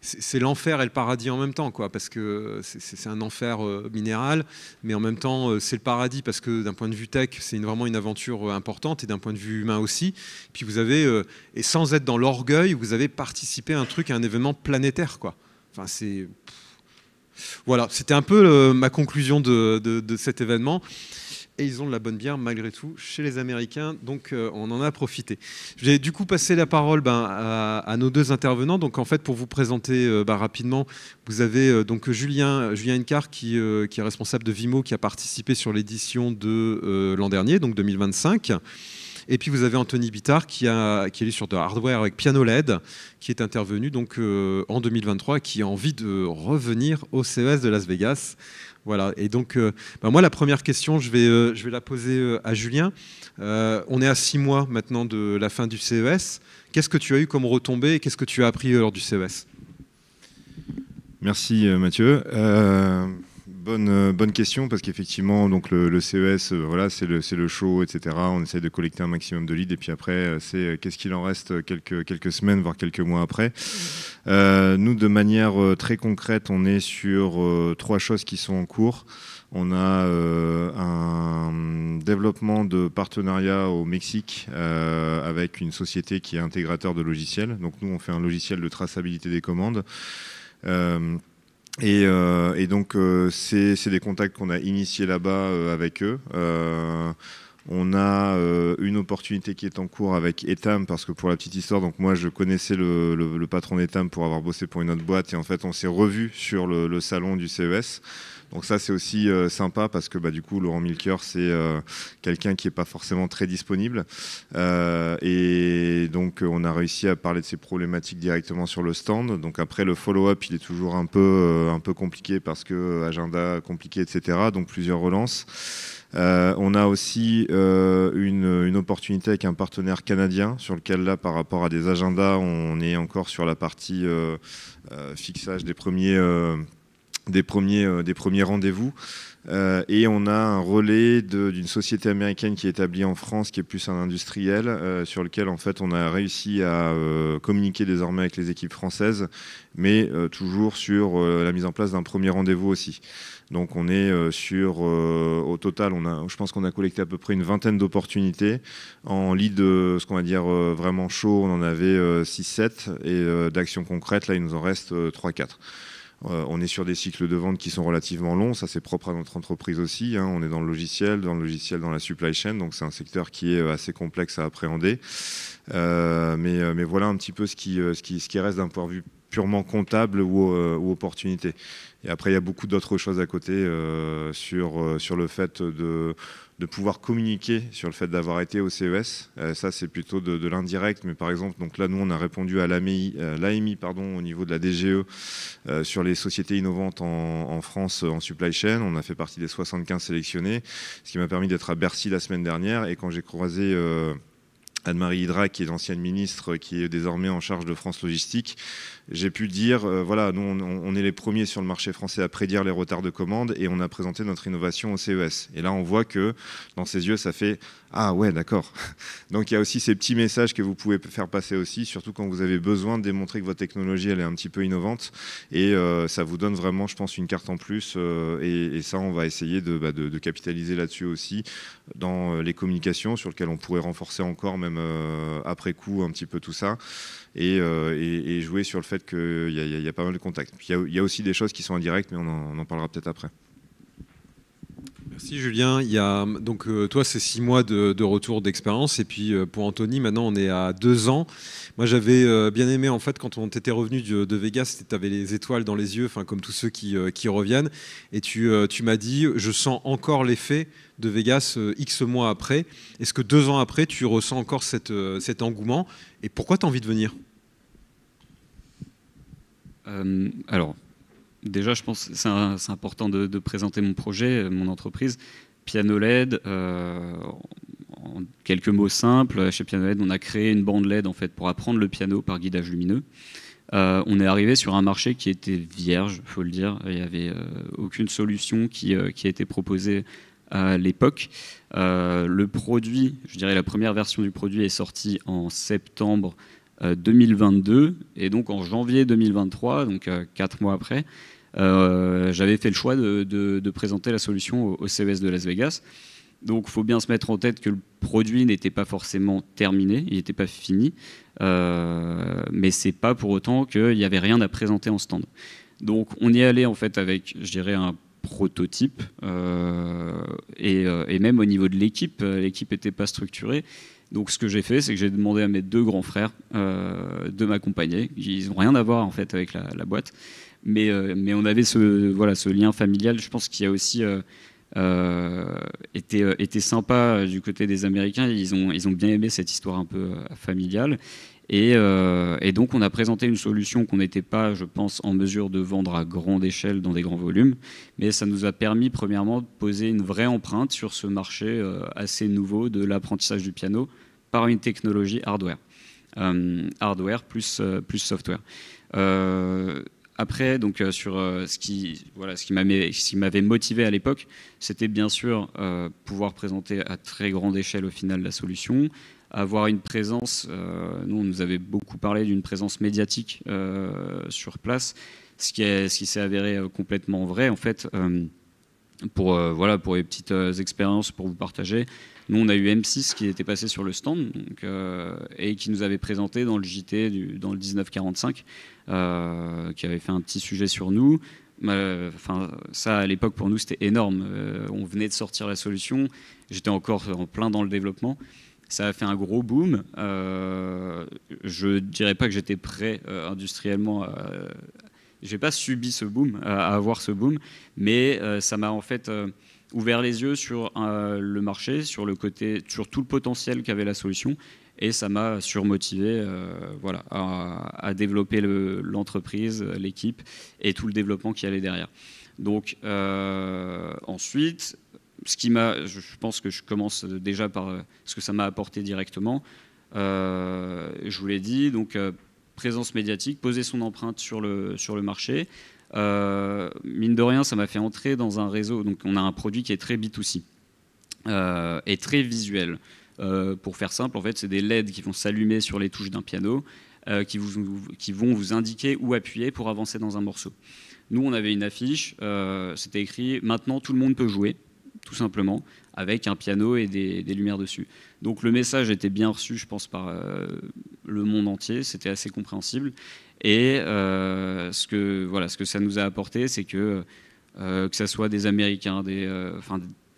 c'est l'enfer et le paradis en même temps, quoi. Parce que c'est un enfer minéral, mais en même temps, c'est le paradis parce que d'un point de vue tech, c'est vraiment une aventure importante, et d'un point de vue humain aussi. Puis vous avez, et sans être dans l'orgueil, vous avez participé à un truc, à un événement planétaire, quoi. Enfin, voilà, c'était un peu ma conclusion de cet événement. Et ils ont de la bonne bière malgré tout chez les Américains, donc on en a profité. J'ai du coup passé la parole à nos deux intervenants. Donc en fait, pour vous présenter rapidement, vous avez donc Julien Incart qui est responsable de Vimo, qui a participé sur l'édition de l'an dernier, donc 2025. Et puis vous avez Anthony Bittard qui est sur de hardware avec Piano LED, qui est intervenu donc en 2023 et qui a envie de revenir au CES de Las Vegas. Voilà. Et donc moi, la première question, je vais la poser à Julien. On est à 6 mois maintenant de la fin du CES. Qu'est-ce que tu as eu comme retombée et qu'est-ce que tu as appris lors du CES? Merci Mathieu. Bonne question, parce qu'effectivement donc le CES, voilà, c'est le show, etc. On essaie de collecter un maximum de leads, et puis après c'est qu'est-ce qu'il en reste quelques semaines, voire quelques mois après. Nous, de manière très concrète, on est sur 3 choses qui sont en cours. On a un développement de partenariat au Mexique avec une société qui est intégrateur de logiciels. Donc nous, on fait un logiciel de traçabilité des commandes. Et donc, c'est des contacts qu'on a initiés là-bas avec eux. On a une opportunité qui est en cours avec Etam, parce que pour la petite histoire, donc moi je connaissais le patron d'Etam pour avoir bossé pour une autre boîte, et en fait on s'est revu sur le salon du CES. Donc ça c'est aussi sympa, parce que du coup Laurent Milker c'est quelqu'un qui n'est pas forcément très disponible, et donc on a réussi à parler de ces problématiques directement sur le stand. Donc après le follow-up il est toujours un peu compliqué, parce que agenda compliqué, etc. Donc plusieurs relances. On a aussi une opportunité avec un partenaire canadien, sur lequel là par rapport à des agendas on est encore sur la partie fixage des premiers rendez-vous. Et on a un relais d'une société américaine qui est établie en France, qui est plus un industriel, sur lequel en fait on a réussi à communiquer désormais avec les équipes françaises, mais toujours sur la mise en place d'un premier rendez-vous aussi. Donc on est au total, je pense qu'on a collecté à peu près une vingtaine d'opportunités. En lead, ce qu'on va dire vraiment chaud, on en avait 6-7, et d'actions concrètes, là il nous en reste 3-4. On est sur des cycles de vente qui sont relativement longs, ça c'est propre à notre entreprise aussi, hein. On est dans le logiciel, dans la supply chain, donc c'est un secteur qui est assez complexe à appréhender. Mais voilà un petit peu ce qui reste d'un point de vue purement comptable ou opportunité. Et après, il y a beaucoup d'autres choses à côté sur le fait de pouvoir communiquer sur le fait d'avoir été au CES. Ça, c'est plutôt de l'indirect. Mais par exemple, donc là, nous, on a répondu à l'AMI, au niveau de la DGE, sur les sociétés innovantes en France en supply chain. On a fait partie des 75 sélectionnés, ce qui m'a permis d'être à Bercy la semaine dernière. Et quand j'ai croisé Anne-Marie Hydrac, qui est l'ancienne ministre, qui est désormais en charge de France Logistique, j'ai pu dire, voilà, nous on est les premiers sur le marché français à prédire les retards de commande, et on a présenté notre innovation au CES. Et là on voit que dans ses yeux ça fait « Ah ouais, d'accord ». Donc il y a aussi ces petits messages que vous pouvez faire passer aussi, surtout quand vous avez besoin de démontrer que votre technologie elle est un petit peu innovante, et ça vous donne vraiment, je pense, une carte en plus, et ça on va essayer de capitaliser là-dessus aussi dans les communications, sur lesquelles on pourrait renforcer encore, même après coup, un petit peu tout ça, et jouer sur le fait qu'il y a pas mal de contacts. Il y a aussi des choses qui sont indirectes, mais on en parlera peut-être après. Merci Julien. Donc toi c'est 6 mois de retour d'expérience, et puis pour Anthony maintenant on est à 2 ans. Moi j'avais bien aimé en fait quand on t'était revenu de Vegas, tu avais les étoiles dans les yeux, comme tous ceux qui reviennent, et tu m'as dit je sens encore l'effet de Vegas X mois après. Est-ce que 2 ans après tu ressens encore cet engouement, et pourquoi tu as envie de venir? Alors déjà, je pense que c'est important de présenter mon projet, mon entreprise. Piano LED, en quelques mots simples, chez Piano LED, on a créé une bande LED en fait, pour apprendre le piano par guidage lumineux. On est arrivé sur un marché qui était vierge, il faut le dire. Il n'y avait aucune solution qui a été proposée à l'époque. Le produit, je dirais la première version du produit est sortie en septembre 2022, et donc en janvier 2023, donc 4 mois après, j'avais fait le choix de présenter la solution au CES de Las Vegas. Donc il faut bien se mettre en tête que le produit n'était pas forcément terminé, il n'était pas fini, mais c'est pas pour autant qu'il n'y avait rien à présenter en stand. Donc on y allait en fait avec, je dirais, un prototype, et même au niveau de l'équipe n'était pas structurée. Donc ce que j'ai fait, c'est que j'ai demandé à mes 2 grands frères de m'accompagner. Ils n'ont rien à voir en fait avec la boîte, mais on avait ce lien familial. Je pense qu'il y a aussi été sympa du côté des Américains. Ils ont bien aimé cette histoire un peu familiale. Et donc on a présenté une solution qu'on n'était pas, je pense, en mesure de vendre à grande échelle dans des grands volumes, mais ça nous a permis premièrement de poser une vraie empreinte sur ce marché assez nouveau de l'apprentissage du piano par une technologie hardware. Hardware plus software. Après, donc, sur ce qui m'avait motivé à l'époque, c'était bien sûr pouvoir présenter à très grande échelle au final la solution, avoir une présence, nous on nous avait beaucoup parlé d'une présence médiatique sur place, ce qui s'est avéré complètement vrai en fait. Pour les petites expériences pour vous partager, nous on a eu M6 qui était passé sur le stand, donc, et qui nous avait présenté dans le JT dans le 1945, qui avait fait un petit sujet sur nous. Enfin, ça, à l'époque, pour nous, c'était énorme. On venait de sortir la solution. J'étais encore en plein dans le développement. Ça a fait un gros boom. Je ne dirais pas que j'étais prêt industriellement. Je n'ai pas subi ce boom, à avoir ce boom. Mais ça m'a en fait ouvert les yeux sur le marché, sur tout le potentiel qu'avait la solution. Et ça m'a surmotivé voilà, à développer l'entreprise, l'équipe et tout le développement qui allait derrière. Donc ensuite, je pense que je commence déjà par ce que ça m'a apporté directement. Je vous l'ai dit, donc présence médiatique, poser son empreinte sur le marché. Mine de rien, ça m'a fait entrer dans un réseau. Donc on a un produit qui est très B2C et très visuel. Pour faire simple, en fait, c'est des LED qui vont s'allumer sur les touches d'un piano, qui vont vous indiquer où appuyer pour avancer dans un morceau. Nous, on avait une affiche, c'était écrit « Maintenant, tout le monde peut jouer », tout simplement, avec un piano et des lumières dessus. Donc le message était bien reçu, je pense, par le monde entier, c'était assez compréhensible. Et ce que ça nous a apporté, c'est que ça soit des Américains,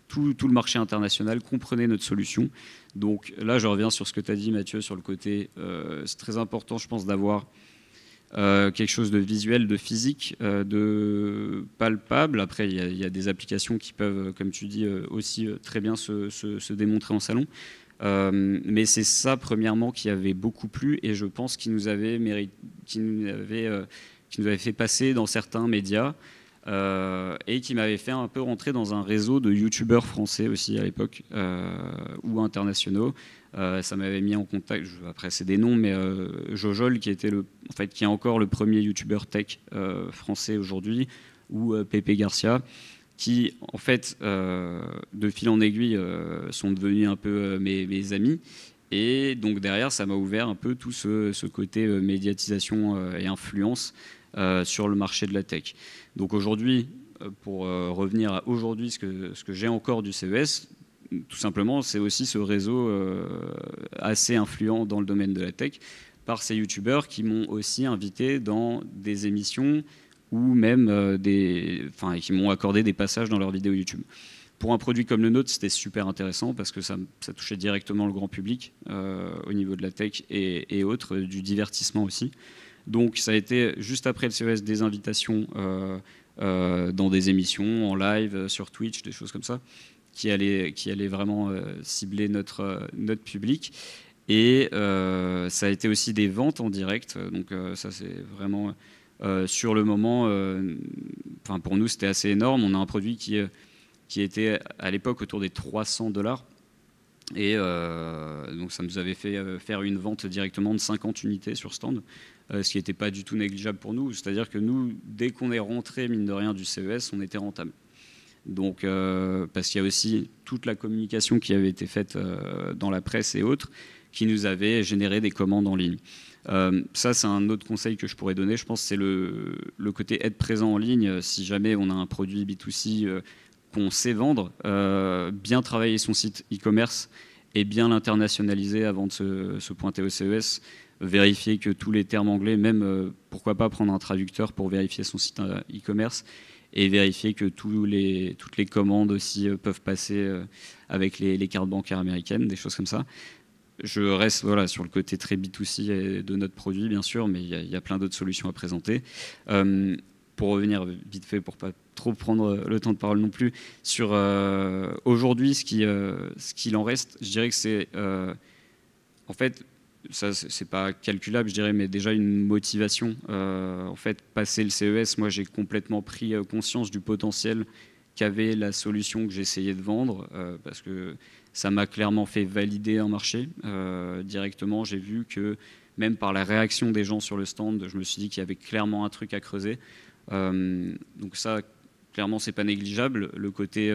tout le marché international comprenait notre solution. Donc là, je reviens sur ce que tu as dit, Mathieu, sur le côté, c'est très important, je pense, d'avoir quelque chose de visuel, de physique, de palpable. Après, il y a des applications qui peuvent, comme tu dis, aussi très bien se démontrer en salon. Mais c'est ça, premièrement, qui avait beaucoup plu et je pense qui nous avait fait passer dans certains médias. Et qui m'avait fait un peu rentrer dans un réseau de youtubeurs français aussi à l'époque, ou internationaux. Ça m'avait mis en contact, après c'est des noms, mais Jojol qui est encore le premier youtubeur tech français aujourd'hui, ou Pépé Garcia, qui en fait de fil en aiguille sont devenus un peu mes amis. Et donc derrière, ça m'a ouvert un peu tout ce côté médiatisation et influence sur le marché de la tech. Donc aujourd'hui, pour revenir à aujourd'hui, ce que j'ai encore du CES, tout simplement, c'est aussi ce réseau assez influent dans le domaine de la tech par ces youtubeurs qui m'ont aussi invité dans des émissions ou même qui m'ont accordé des passages dans leurs vidéos YouTube. Pour un produit comme le nôtre, c'était super intéressant parce que ça touchait directement le grand public au niveau de la tech et autres, du divertissement aussi. Donc ça a été juste après le CES des invitations dans des émissions, en live, sur Twitch, des choses comme ça, qui allaient vraiment cibler notre public. Et ça a été aussi des ventes en direct. Donc ça c'est vraiment sur le moment, pour nous c'était assez énorme. On a un produit qui était à l'époque autour des $300. Et donc ça nous avait fait faire une vente directement de 50 unités sur stand, ce qui n'était pas du tout négligeable pour nous. C'est-à-dire que nous, dès qu'on est rentré, mine de rien, du CES, on était rentable. Donc, parce qu'il y a aussi toute la communication qui avait été faite dans la presse et autres, qui nous avait généré des commandes en ligne. Ça, c'est un autre conseil que je pourrais donner. Je pense que c'est le côté être présent en ligne. Si jamais on a un produit B2C qu'on sait vendre, bien travailler son site e-commerce et bien l'internationaliser avant de se pointer au CES, vérifier que tous les termes anglais, même pourquoi pas prendre un traducteur pour vérifier son site e-commerce et vérifier que toutes les commandes aussi peuvent passer avec les cartes bancaires américaines, des choses comme ça. Je reste sur le côté très B2C de notre produit, bien sûr, mais il y a plein d'autres solutions à présenter. Pour revenir vite fait, pour pas trop prendre le temps de parole non plus, sur aujourd'hui ce qu'il en reste, je dirais que c'est en fait, ça c'est pas calculable, je dirais, mais déjà une motivation. En fait, passer le CES, moi j'ai complètement pris conscience du potentiel qu'avait la solution que j'essayais de vendre, parce que ça m'a clairement fait valider un marché. Directement, j'ai vu que même par la réaction des gens sur le stand, je me suis dit qu'il y avait clairement un truc à creuser. Donc ça, clairement, c'est pas négligeable, le côté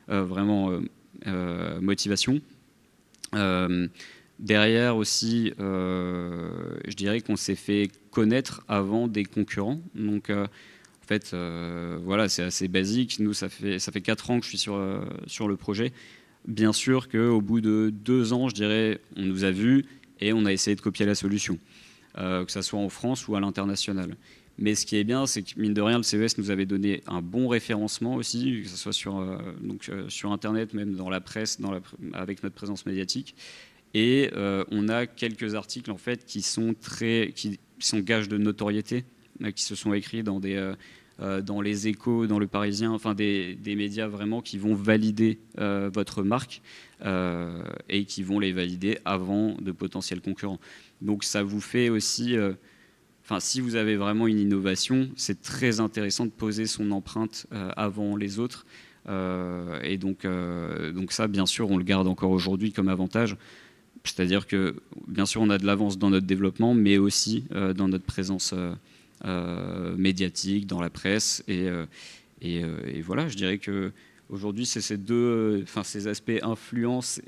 vraiment motivation. Derrière aussi, je dirais qu'on s'est fait connaître avant des concurrents. Donc, en fait, c'est assez basique. Nous, ça fait 4 ans que je suis sur le projet. Bien sûr qu'au bout de 2 ans, je dirais, on nous a vus et on a essayé de copier la solution, que ça soit en France ou à l'international. Mais ce qui est bien, c'est que mine de rien, le CES nous avait donné un bon référencement aussi, que ce soit sur Internet, même dans la presse, avec notre présence médiatique. Et on a quelques articles en fait qui sont gages de notoriété, qui se sont écrits dans les Échos, dans le Parisien, enfin des médias vraiment qui vont valider votre marque et qui vont les valider avant de potentiels concurrents. Donc ça vous fait aussi, si vous avez vraiment une innovation, c'est très intéressant de poser son empreinte avant les autres. Et donc ça, bien sûr, on le garde encore aujourd'hui comme avantage. C'est-à-dire que, bien sûr, on a de l'avance dans notre développement, mais aussi dans notre présence médiatique, dans la presse. Et voilà, je dirais qu'aujourd'hui, c'est ces aspects influence,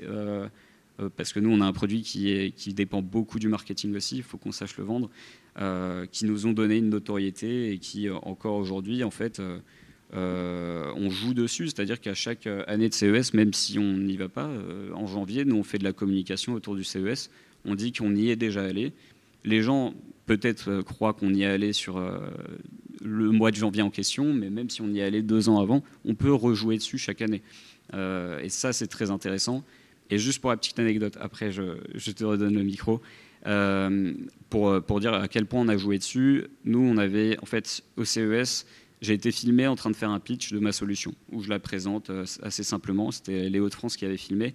parce que nous, on a un produit qui dépend beaucoup du marketing aussi, il faut qu'on sache le vendre, qui nous ont donné une notoriété et qui, encore aujourd'hui, en fait... on joue dessus, c'est-à-dire qu'à chaque année de CES, même si on n'y va pas, en janvier, nous on fait de la communication autour du CES, on dit qu'on y est déjà allé. Les gens peut-être croient qu'on y est allé sur le mois de janvier en question, mais même si on y est allé 2 ans avant, on peut rejouer dessus chaque année. Et ça, c'est très intéressant. Et juste pour la petite anecdote, après je te redonne le micro, pour dire à quel point on a joué dessus, nous on avait, en fait, au CES, j'ai été filmé en train de faire un pitch de ma solution, où je la présente assez simplement. C'était Léo de France qui avait filmé.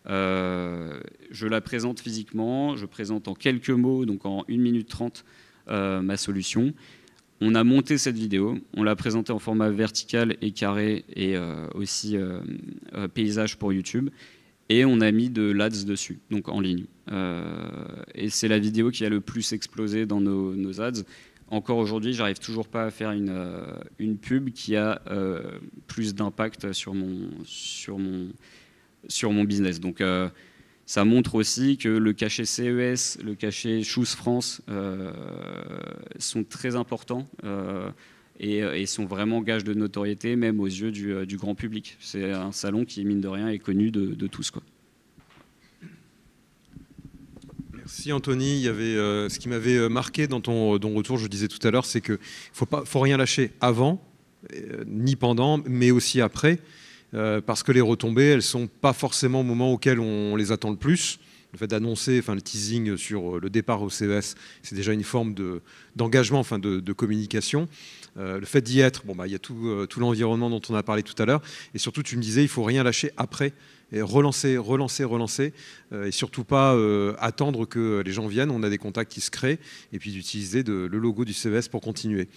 Je la présente physiquement, je présente en quelques mots, donc en 1 minute 30, ma solution. On a monté cette vidéo, on l'a présentée en format vertical et carré, et aussi paysage pour YouTube. Et on a mis de l'ADS dessus, donc en ligne. Et c'est la vidéo qui a le plus explosé dans nos ads. Encore aujourd'hui, j'arrive toujours pas à faire une pub qui a plus d'impact sur mon business. Donc ça montre aussi que le cachet CES, le cachet Choose France sont très importants et sont vraiment gages de notoriété, même aux yeux du grand public. C'est un salon qui, mine de rien, est connu de tous, quoi. Merci Anthony. Il y avait ce qui m'avait marqué dans ton retour, je disais tout à l'heure, c'est qu'il ne faut rien lâcher avant, ni pendant, mais aussi après, parce que les retombées, elles ne sont pas forcément au moment auquel on les attend le plus. Le fait d'annoncer, le teasing sur le départ au CES, c'est déjà une forme d'engagement, de communication. Le fait d'y être, il y a tout l'environnement dont on a parlé tout à l'heure. Et surtout, tu me disais, il ne faut rien lâcher après. Et relancer, et surtout pas attendre que les gens viennent. On a des contacts qui se créent, et puis d'utiliser le logo du CES pour continuer.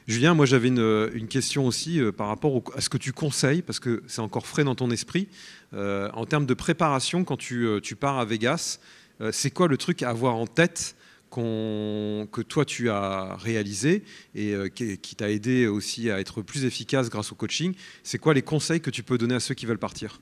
Julien, moi j'avais une question aussi par rapport à ce que tu conseilles, parce que c'est encore frais dans ton esprit. En termes de préparation, quand tu pars à Vegas, c'est quoi le truc à avoir en tête que toi tu as réalisé et qui t'a aidé aussi à être plus efficace grâce au coaching? C'est quoi les conseils que tu peux donner à ceux qui veulent partir?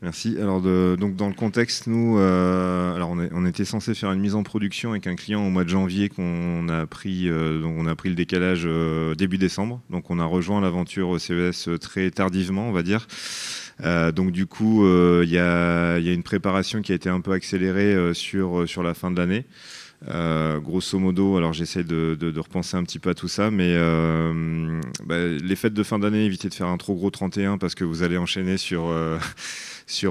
Merci. Alors donc dans le contexte, nous, on était censé faire une mise en production avec un client au mois de janvier qu'on a pris, donc on a pris le décalage début décembre. Donc on a rejoint l'aventure au CES très tardivement, on va dire. Donc du coup, il y a une préparation qui a été un peu accélérée sur la fin de l'année. Grosso modo, alors j'essaie de repenser un petit peu à tout ça, mais les fêtes de fin d'année, évitez de faire un trop gros 31 parce que vous allez enchaîner sur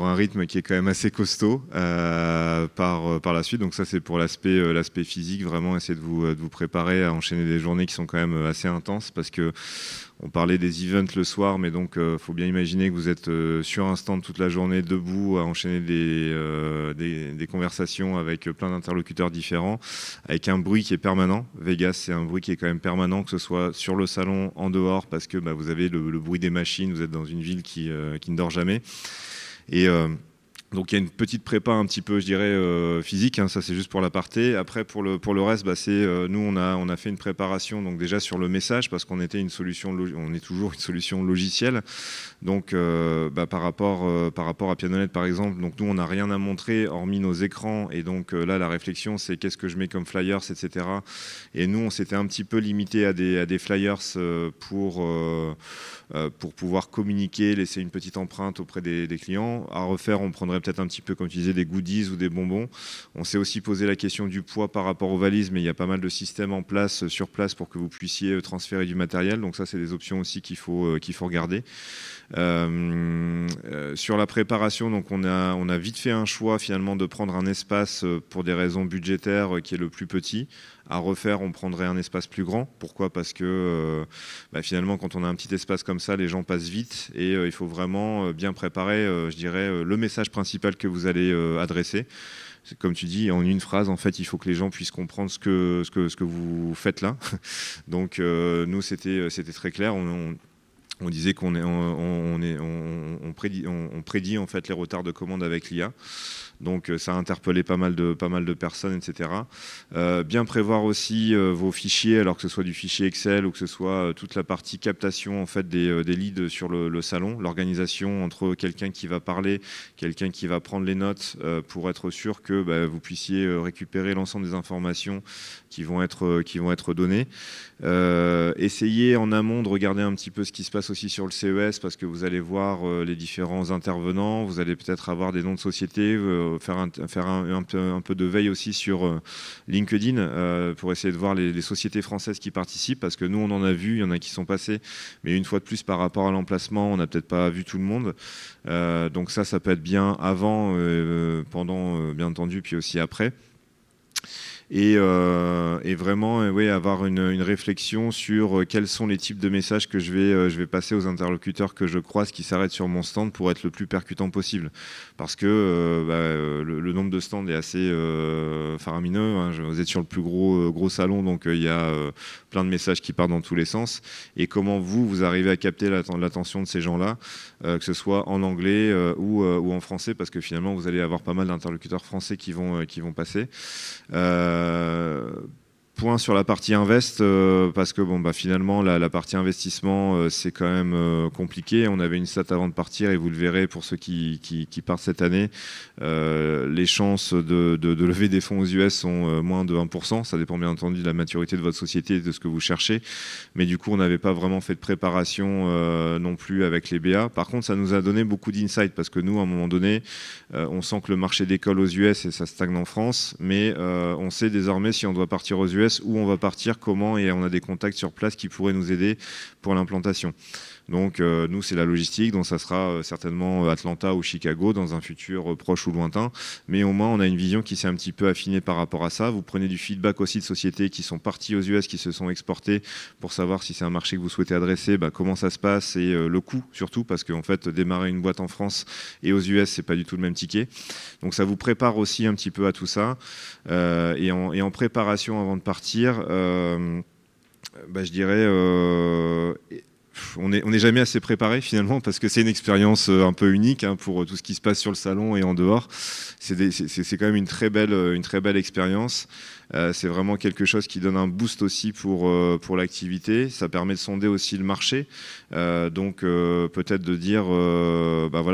un rythme qui est quand même assez costaud par la suite. Donc ça, c'est pour l'aspect physique, vraiment essayer de vous préparer à enchaîner des journées qui sont quand même assez intenses, parce que on parlait des events le soir, mais donc faut bien imaginer que vous êtes sur un stand toute la journée, debout, à enchaîner des conversations avec plein d'interlocuteurs différents, avec un bruit qui est permanent. Vegas, c'est un bruit qui est quand même permanent, que ce soit sur le salon, en dehors, parce que vous avez le bruit des machines, vous êtes dans une ville qui ne dort jamais. Et donc il y a une petite prépa un petit peu, je dirais, physique, hein, ça c'est juste pour l'aparté. Après pour le reste, nous on a fait une préparation donc déjà sur le message, parce qu'on était on est toujours une solution logicielle. Donc par rapport à Pianolet par exemple, donc nous on n'a rien à montrer hormis nos écrans, et donc là la réflexion c'est qu'est-ce que je mets comme flyers, etc. Et nous on s'était un petit peu limité à des flyers pour pouvoir communiquer, laisser une petite empreinte auprès des clients. À refaire, on prendrait peut-être un petit peu, comme tu disais, des goodies ou des bonbons. On s'est aussi posé la question du poids par rapport aux valises, mais il y a pas mal de systèmes en place, sur place, pour que vous puissiez transférer du matériel. Donc ça, c'est des options aussi qu'il faut regarder. Sur la préparation, donc on a vite fait un choix finalement de prendre un espace pour des raisons budgétaires qui est le plus petit. À refaire, on prendrait un espace plus grand. Pourquoi ? Parce que finalement, quand on a un petit espace comme ça, les gens passent vite et il faut vraiment bien préparer, je dirais, le message principal que vous allez adresser. Comme tu dis, en une phrase, en fait, il faut que les gens puissent comprendre ce que vous faites là. Donc, nous, c'était très clair. On disait qu'on prédit en fait les retards de commande avec l'IA. Donc ça a interpellé pas mal de personnes, etc. Bien prévoir aussi vos fichiers, alors que ce soit du fichier Excel ou que ce soit toute la partie captation en fait des leads sur le salon, l'organisation entre quelqu'un qui va parler, quelqu'un qui va prendre les notes pour être sûr que vous puissiez récupérer l'ensemble des informations qui vont être données. Essayez en amont de regarder un petit peu ce qui se passe aussi sur le CES, parce que vous allez voir les différents intervenants, vous allez peut-être avoir des noms de sociétés, faire un peu de veille aussi sur LinkedIn pour essayer de voir les sociétés françaises qui participent, parce que nous on en a vu, il y en a qui sont passés, mais une fois de plus par rapport à l'emplacement, on n'a peut-être pas vu tout le monde. Donc ça peut être bien avant, pendant bien entendu, puis aussi après. Et vraiment avoir une réflexion sur quels sont les types de messages que je vais passer aux interlocuteurs que je croise qui s'arrêtent sur mon stand pour être le plus percutant possible. Parce que le nombre de stands est assez faramineux, hein. Vous êtes sur le plus gros salon, donc il y a plein de messages qui partent dans tous les sens. Et comment vous arrivez à capter l'attention de ces gens-là, que ce soit en anglais ou en français, parce que finalement vous allez avoir pas mal d'interlocuteurs français qui vont passer. Point sur la partie invest, parce que finalement la partie investissement c'est quand même compliqué. On avait une stat avant de partir et vous le verrez pour ceux qui partent cette année, les chances de lever des fonds aux US sont moins de 1%. Ça dépend bien entendu de la maturité de votre société et de ce que vous cherchez, mais du coup on n'avait pas vraiment fait de préparation non plus avec les BA. Par contre ça nous a donné beaucoup d'insight, parce que nous à un moment donné on sent que le marché décolle aux US et ça stagne en France, mais on sait désormais si on doit partir aux US, où on va partir, comment, et on a des contacts sur place qui pourraient nous aider pour l'implantation. Donc nous c'est la logistique, donc ça sera certainement Atlanta ou Chicago dans un futur proche ou lointain, mais au moins on a une vision qui s'est un petit peu affinée par rapport à ça. Vous prenez du feedback aussi de sociétés qui sont parties aux US, qui se sont exportées, pour savoir si c'est un marché que vous souhaitez adresser, comment ça se passe, et le coût surtout, parce qu'en fait démarrer une boîte en France et aux US c'est pas du tout le même ticket. Donc ça vous prépare aussi un petit peu à tout ça, et en préparation avant de partir, je dirais on n'est jamais assez préparé finalement, parce que c'est une expérience un peu unique pour tout ce qui se passe sur le salon et en dehors. C'est quand même une très belle expérience. C'est vraiment quelque chose qui donne un boost aussi pour l'activité. Ça permet de sonder aussi le marché. Donc peut-être de dire,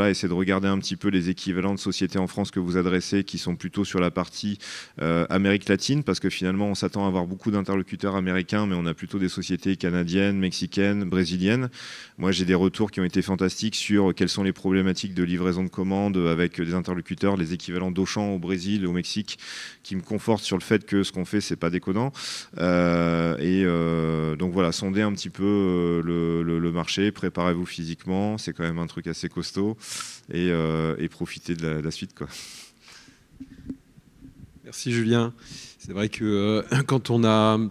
essayer de regarder un petit peu les équivalents de sociétés en France que vous adressez, qui sont plutôt sur la partie Amérique latine, parce que finalement on s'attend à avoir beaucoup d'interlocuteurs américains, mais on a plutôt des sociétés canadiennes, mexicaines, brésiliennes. Moi j'ai des retours qui ont été fantastiques sur quelles sont les problématiques de livraison de commandes avec des interlocuteurs, les équivalents d'Auchan au Brésil et au Mexique, qui me confortent sur le fait que ce qu'on fait c'est pas déconnant. Donc voilà, sondez un petit peu le marché, préparez-vous physiquement, c'est quand même un truc assez costaud, et profitez de la suite, quoi. Merci Julien. C'est vrai que quand on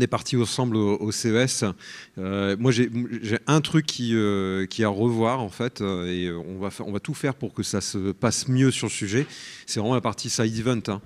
est parti ensemble au CES, moi j'ai un truc qui est à revoir en fait, et on va tout faire pour que ça se passe mieux sur le sujet. C'est vraiment la partie side event, hein.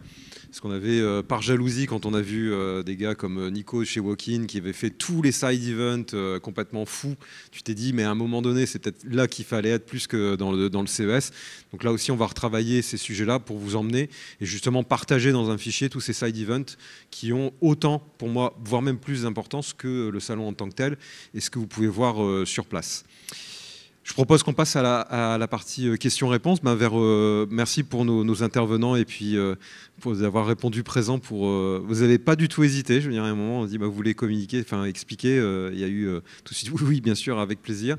Parce qu'on avait, par jalousie, quand on a vu des gars comme Nico chez Walk-in qui avaient fait tous les side events complètement fous, tu t'es dit, mais à un moment donné, c'est peut-être là qu'il fallait être plus que dans le CES. Donc là aussi, on va retravailler ces sujets-là pour vous emmener et justement partager dans un fichier tous ces side events qui ont autant, pour moi, voire même plus d'importance que le salon en tant que tel et ce que vous pouvez voir sur place. Je propose qu'on passe à la partie questions-réponses. Merci pour nos intervenants et puis pour avoir répondu présent. Vous n'avez pas du tout hésité. Je veux dire, à un moment, on se dit vous voulez communiquer, enfin expliquer. Il y a eu tout de suite oui, bien sûr, avec plaisir.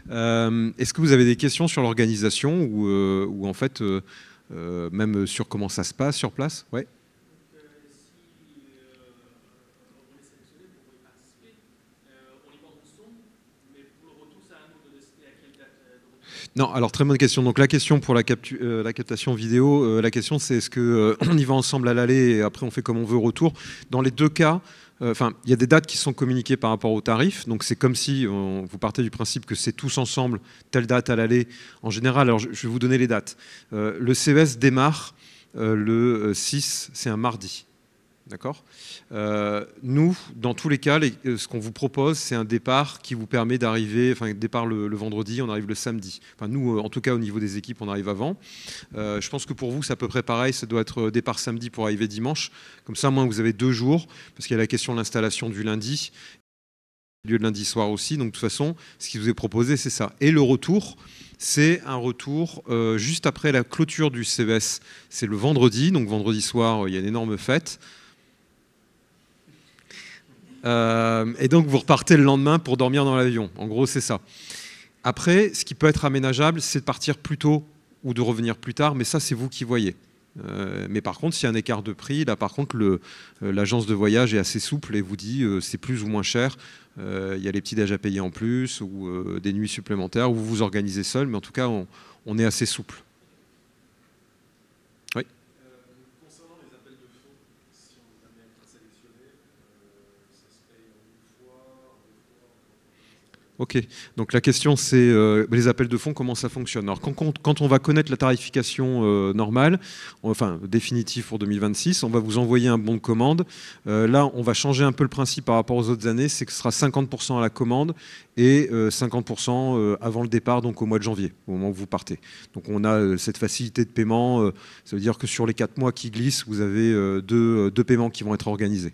Est-ce que vous avez des questions sur l'organisation ou en fait même sur comment ça se passe sur place? Ouais. Non, alors très bonne question. Donc la question pour la captation vidéo, la question c'est est-ce qu'on y va ensemble à l'aller et après on fait comme on veut au retour. Dans les deux cas, il y a des dates qui sont communiquées par rapport au tarif. Donc c'est comme si vous partez du principe que c'est tous ensemble, telle date à l'aller. En général, alors je vais vous donner les dates. Le CES démarre le 6, c'est un mardi. D'accord. Nous, dans tous les cas, ce qu'on vous propose, c'est un départ qui vous permet d'arriver, départ le vendredi, on arrive le samedi. Nous, en tout cas, au niveau des équipes, on arrive avant. Je pense que pour vous, c'est à peu près pareil, ça doit être départ samedi pour arriver dimanche. Comme ça, moi, vous avez 2 jours, parce qu'il y a la question de l'installation du lundi, lieu de lundi soir aussi. Donc, de toute façon, ce qui vous est proposé, c'est ça. Et le retour, c'est un retour juste après la clôture du CES. C'est le vendredi, donc vendredi soir, il y a une énorme fête. Et donc vous repartez le lendemain pour dormir dans l'avion. En gros, c'est ça. Après, ce qui peut être aménageable, c'est de partir plus tôt ou de revenir plus tard, mais ça, c'est vous qui voyez. Mais par contre, s'il y a un écart de prix, là, par contre, l'agence de voyage est assez souple et vous dit c'est plus ou moins cher. Il y a les petits déj à payer en plus ou des nuits supplémentaires où vous vous organisez seul, mais en tout cas, on est assez souple. Oui. Concernant les appels de fonds, si on est amené à être sélectionné, ça se paye en une fois, en 2 fois. Ok, donc la question c'est les appels de fonds, comment ça fonctionne? Alors quand on va connaître la tarification normale, enfin définitive pour 2026, on va vous envoyer un bon de commande. Là, on va changer un peu le principe par rapport aux autres années, c'est que ce sera 50% à la commande et 50% avant le départ, donc au mois de janvier, au moment où vous partez. Donc on a cette facilité de paiement, ça veut dire que sur les 4 mois qui glissent, vous avez deux paiements qui vont être organisés.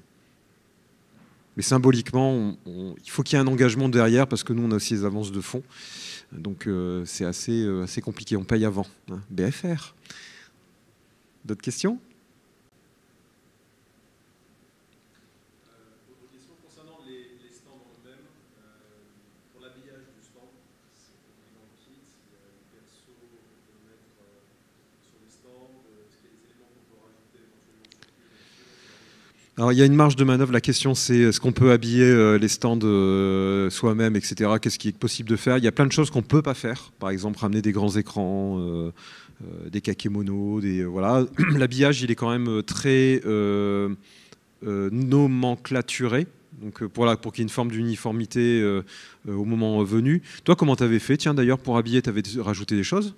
Mais symboliquement, il faut qu'il y ait un engagement derrière parce que nous, on a aussi les avances de fonds. Donc, c'est assez compliqué. On paye avant. Hein. BFR. D'autres questions? Autre question concernant les stands en eux-mêmes. Pour l'habillage du stand, c'est compris dans le kit. Il y a une perso qu'on peut mettre sur les stands. Est-ce qu'il y a des éléments qu'on peut rajouter éventuellement sur le Alors, il y a une marge de manœuvre. La question, c'est est-ce qu'on peut habiller les stands soi-même, etc. Qu'est-ce qui est possible de faire? Il y a plein de choses qu'on ne peut pas faire. Par exemple, ramener des grands écrans, des kakémonos. Voilà. L'habillage, il est quand même très nomenclaturé. Donc, pour qu'il y ait une forme d'uniformité au moment venu. Toi, comment tu avais fait? Tiens, d'ailleurs, pour habiller, tu avais rajouté des choses?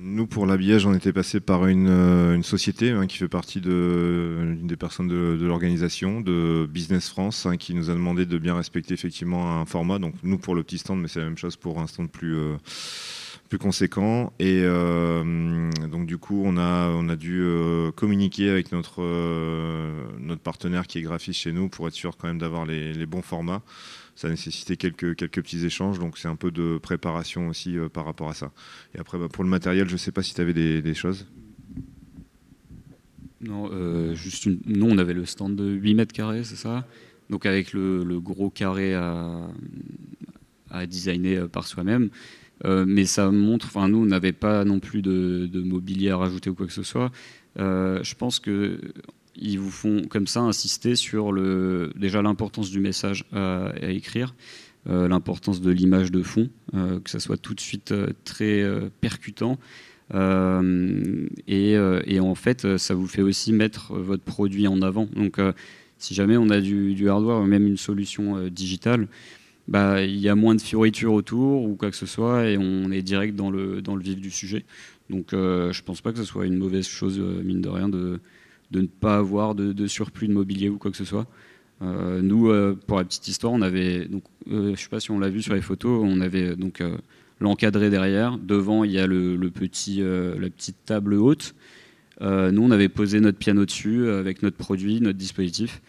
Nous, pour l'habillage, on était passé par une société qui fait partie d'une des personnes de l'organisation, de Business France, qui nous a demandé de bien respecter effectivement un format. Donc nous, pour le petit stand, mais c'est la même chose pour un stand plus conséquent. Et donc du coup, on a dû communiquer avec notre partenaire qui est graphiste chez nous pour être sûr quand même d'avoir les bons formats. Ça a nécessité quelques petits échanges, donc c'est un peu de préparation aussi par rapport à ça. Et après, pour le matériel, je ne sais pas si tu avais des choses. Non, nous, on avait le stand de 8 mètres carrés, c'est ça? Donc avec le gros carré à designer par soi-même. Mais ça montre, enfin nous, on n'avait pas non plus de mobilier à rajouter ou quoi que ce soit. Je pense que ils vous font comme ça insister sur déjà l'importance du message à écrire, l'importance de l'image de fond, que ça soit tout de suite très percutant. Et en fait, ça vous fait aussi mettre votre produit en avant. Donc, si jamais on a du hardware ou même une solution digitale, il y a moins de fioritures autour ou quoi que ce soit, et on est direct dans le vif du sujet. Donc, je pense pas que ce soit une mauvaise chose, mine de rien, de ne pas avoir de surplus de mobilier ou quoi que ce soit. Nous, pour la petite histoire, on avait, donc, je sais pas si on l'a vu sur les photos, on avait donc l'encadré derrière. Devant, il y a la petite table haute. Nous, on avait posé notre piano dessus avec notre produit, notre dispositif,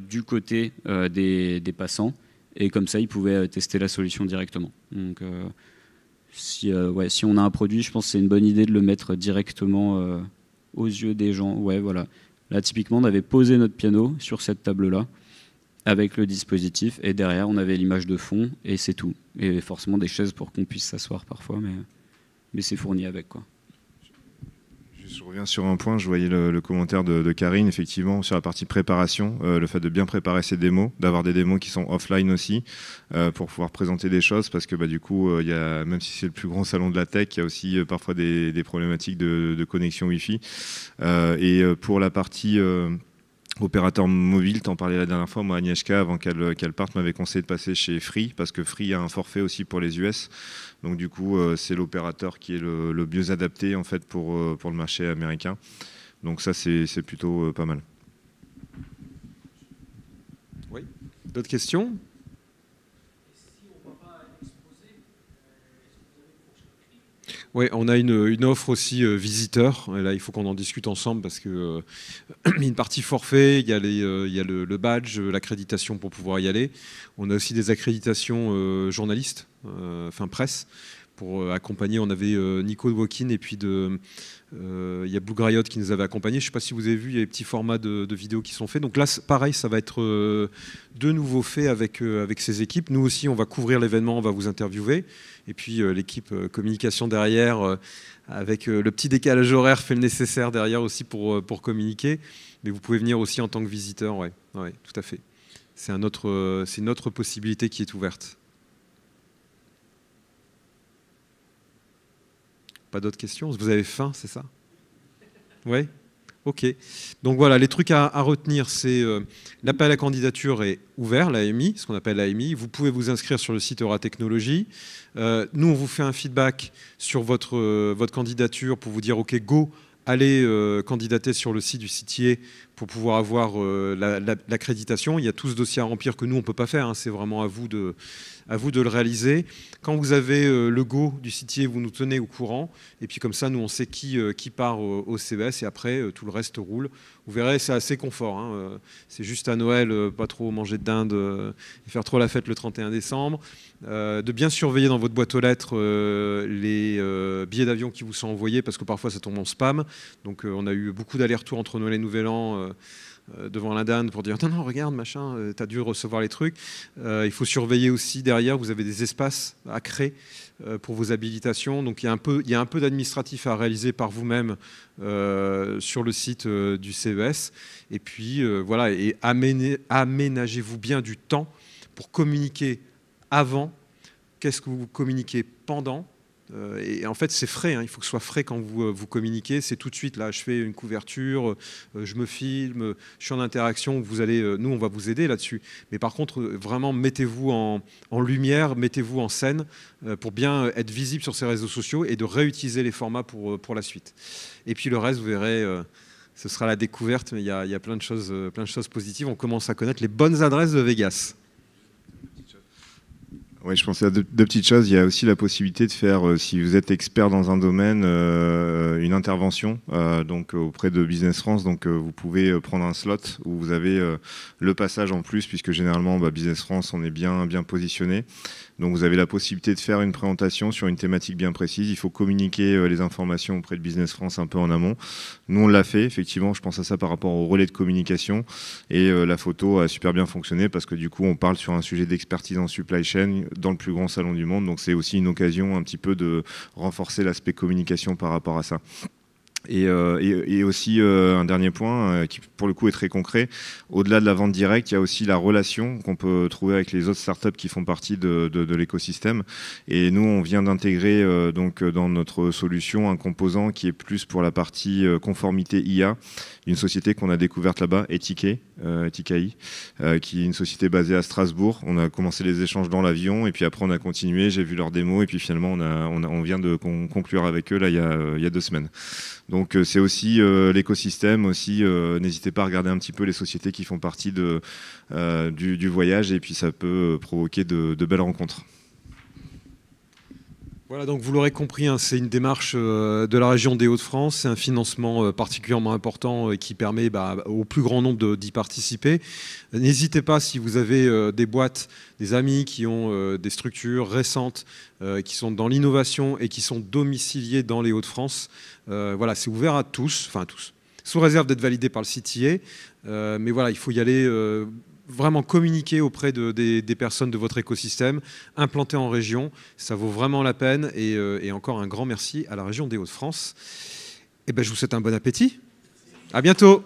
du côté des passants. et comme ça, ils pouvaient tester la solution directement. Donc, si on a un produit, je pense que c'est une bonne idée de le mettre directement aux yeux des gens. Ouais, voilà. Là, typiquement, on avait posé notre piano sur cette table-là, avec le dispositif, et derrière, on avait l'image de fond, et c'est tout. Et forcément, des chaises pour qu'on puisse s'asseoir parfois, mais c'est fourni avec, quoi. Je reviens sur un point, je voyais le commentaire de Karine, effectivement, sur la partie préparation, le fait de bien préparer ses démos, d'avoir des démos qui sont offline aussi, pour pouvoir présenter des choses, parce que du coup, même si c'est le plus grand salon de la tech, il y a aussi parfois des problématiques de connexion Wi-Fi. Et pour la partie opérateur mobile, t'en parlais la dernière fois, moi Agnieszka, avant qu'elle parte, m'avait conseillé de passer chez Free, parce que Free a un forfait aussi pour les US. Donc du coup, c'est l'opérateur qui est le mieux adapté en fait pour le marché américain. Donc ça, c'est plutôt pas mal. Oui. D'autres questions ? Oui, on a une offre aussi visiteur. Et là, il faut qu'on en discute ensemble parce que il y a une partie forfait, il y a le badge, l'accréditation pour pouvoir y aller. On a aussi des accréditations journalistes, presse, pour accompagner. On avait Nico de Walkin et puis il y a Blue Griot qui nous avait accompagnés. Je ne sais pas si vous avez vu, il y a des petits formats de vidéos qui sont faits. Donc là, pareil, ça va être de nouveau fait avec ces équipes. Nous aussi, on va couvrir l'événement, on va vous interviewer. Et puis l'équipe communication derrière, avec le petit décalage horaire, fait le nécessaire derrière aussi pour communiquer. Mais vous pouvez venir aussi en tant que visiteur, ouais, tout à fait. C'est une autre possibilité qui est ouverte. Pas d'autres questions ? Vous avez faim, c'est ça ? Oui ? Ok. Donc voilà, les trucs à retenir, c'est l'appel à candidature est ouvert, l'AMI, ce qu'on appelle l'AMI. Vous pouvez vous inscrire sur le site Euratechnologies. Nous, on vous fait un feedback sur votre candidature pour vous dire, OK, go, allez candidater sur le site du CTA pour pouvoir avoir l'accréditation. Il y a tout ce dossier à remplir que nous, on ne peut pas faire. Hein. C'est vraiment à vous de le réaliser. Quand vous avez le go du CTA, vous nous tenez au courant. Et puis comme ça, nous, on sait qui part au CES. Et après, tout le reste roule. Vous verrez, c'est assez confort. Hein. C'est juste à Noël, pas trop manger de dinde et faire trop la fête le 31 décembre. De bien surveiller dans votre boîte aux lettres les billets d'avion qui vous sont envoyés, parce que parfois, ça tombe en spam. Donc, on a eu beaucoup d'allers-retours entre Noël et Nouvel An devant la dinde pour dire non, regarde, machin, t'as dû recevoir les trucs. Il faut surveiller aussi derrière, vous avez des espaces à créer pour vos habilitations. Donc il y a un peu d'administratif à réaliser par vous-même sur le site du CES. Et puis voilà, et aménagez-vous bien du temps pour communiquer avant. Qu'est-ce que vous communiquez pendant ? Et en fait, c'est frais. Hein. Il faut que ce soit frais quand vous communiquez. C'est tout de suite. Là, je fais une couverture, je me filme, je suis en interaction. Nous, on va vous aider là-dessus. Mais par contre, vraiment, mettez-vous en lumière, mettez-vous en scène pour bien être visible sur ces réseaux sociaux et de réutiliser les formats pour la suite. Et puis le reste, vous verrez, ce sera la découverte. Mais il y a plein de choses positives. On commence à connaître les bonnes adresses de Vegas. Oui, je pensais à deux petites choses. Il y a aussi la possibilité de faire, si vous êtes expert dans un domaine, une intervention donc auprès de Business France. Donc vous pouvez prendre un slot où vous avez le passage en plus, puisque généralement Business France, on est bien positionné. Donc vous avez la possibilité de faire une présentation sur une thématique bien précise. Il faut communiquer les informations auprès de Business France un peu en amont. Nous, on l'a fait, effectivement. Je pense à ça par rapport au relais de communication. Et la photo a super bien fonctionné parce que du coup, on parle sur un sujet d'expertise en supply chain dans le plus grand salon du monde. Donc c'est aussi une occasion un petit peu de renforcer l'aspect communication par rapport à ça. Et aussi un dernier point qui pour le coup est très concret, au-delà de la vente directe, il y a aussi la relation qu'on peut trouver avec les autres startups qui font partie de l'écosystème. Et nous, on vient d'intégrer donc dans notre solution un composant qui est plus pour la partie conformité IA, une société qu'on a découverte là-bas, Etikei, qui est une société basée à Strasbourg. On a commencé les échanges dans l'avion et puis après on a continué, j'ai vu leur démo et puis finalement on vient de conclure avec eux là il y a 2 semaines. Donc c'est aussi l'écosystème aussi. N'hésitez pas à regarder un petit peu les sociétés qui font partie du voyage et puis ça peut provoquer de belles rencontres. Voilà, donc vous l'aurez compris, hein, c'est une démarche de la région des Hauts-de-France. C'est un financement particulièrement important qui permet au plus grand nombre d'y participer. N'hésitez pas, si vous avez des boîtes, des amis qui ont des structures récentes, qui sont dans l'innovation et qui sont domiciliés dans les Hauts-de-France. Voilà, c'est ouvert à tous, enfin à tous, sous réserve d'être validé par le CTA. Mais voilà, il faut y aller vraiment communiquer auprès des personnes de votre écosystème, implanter en région, ça vaut vraiment la peine. Et encore un grand merci à la région des Hauts-de-France. Et ben, je vous souhaite un bon appétit. À bientôt.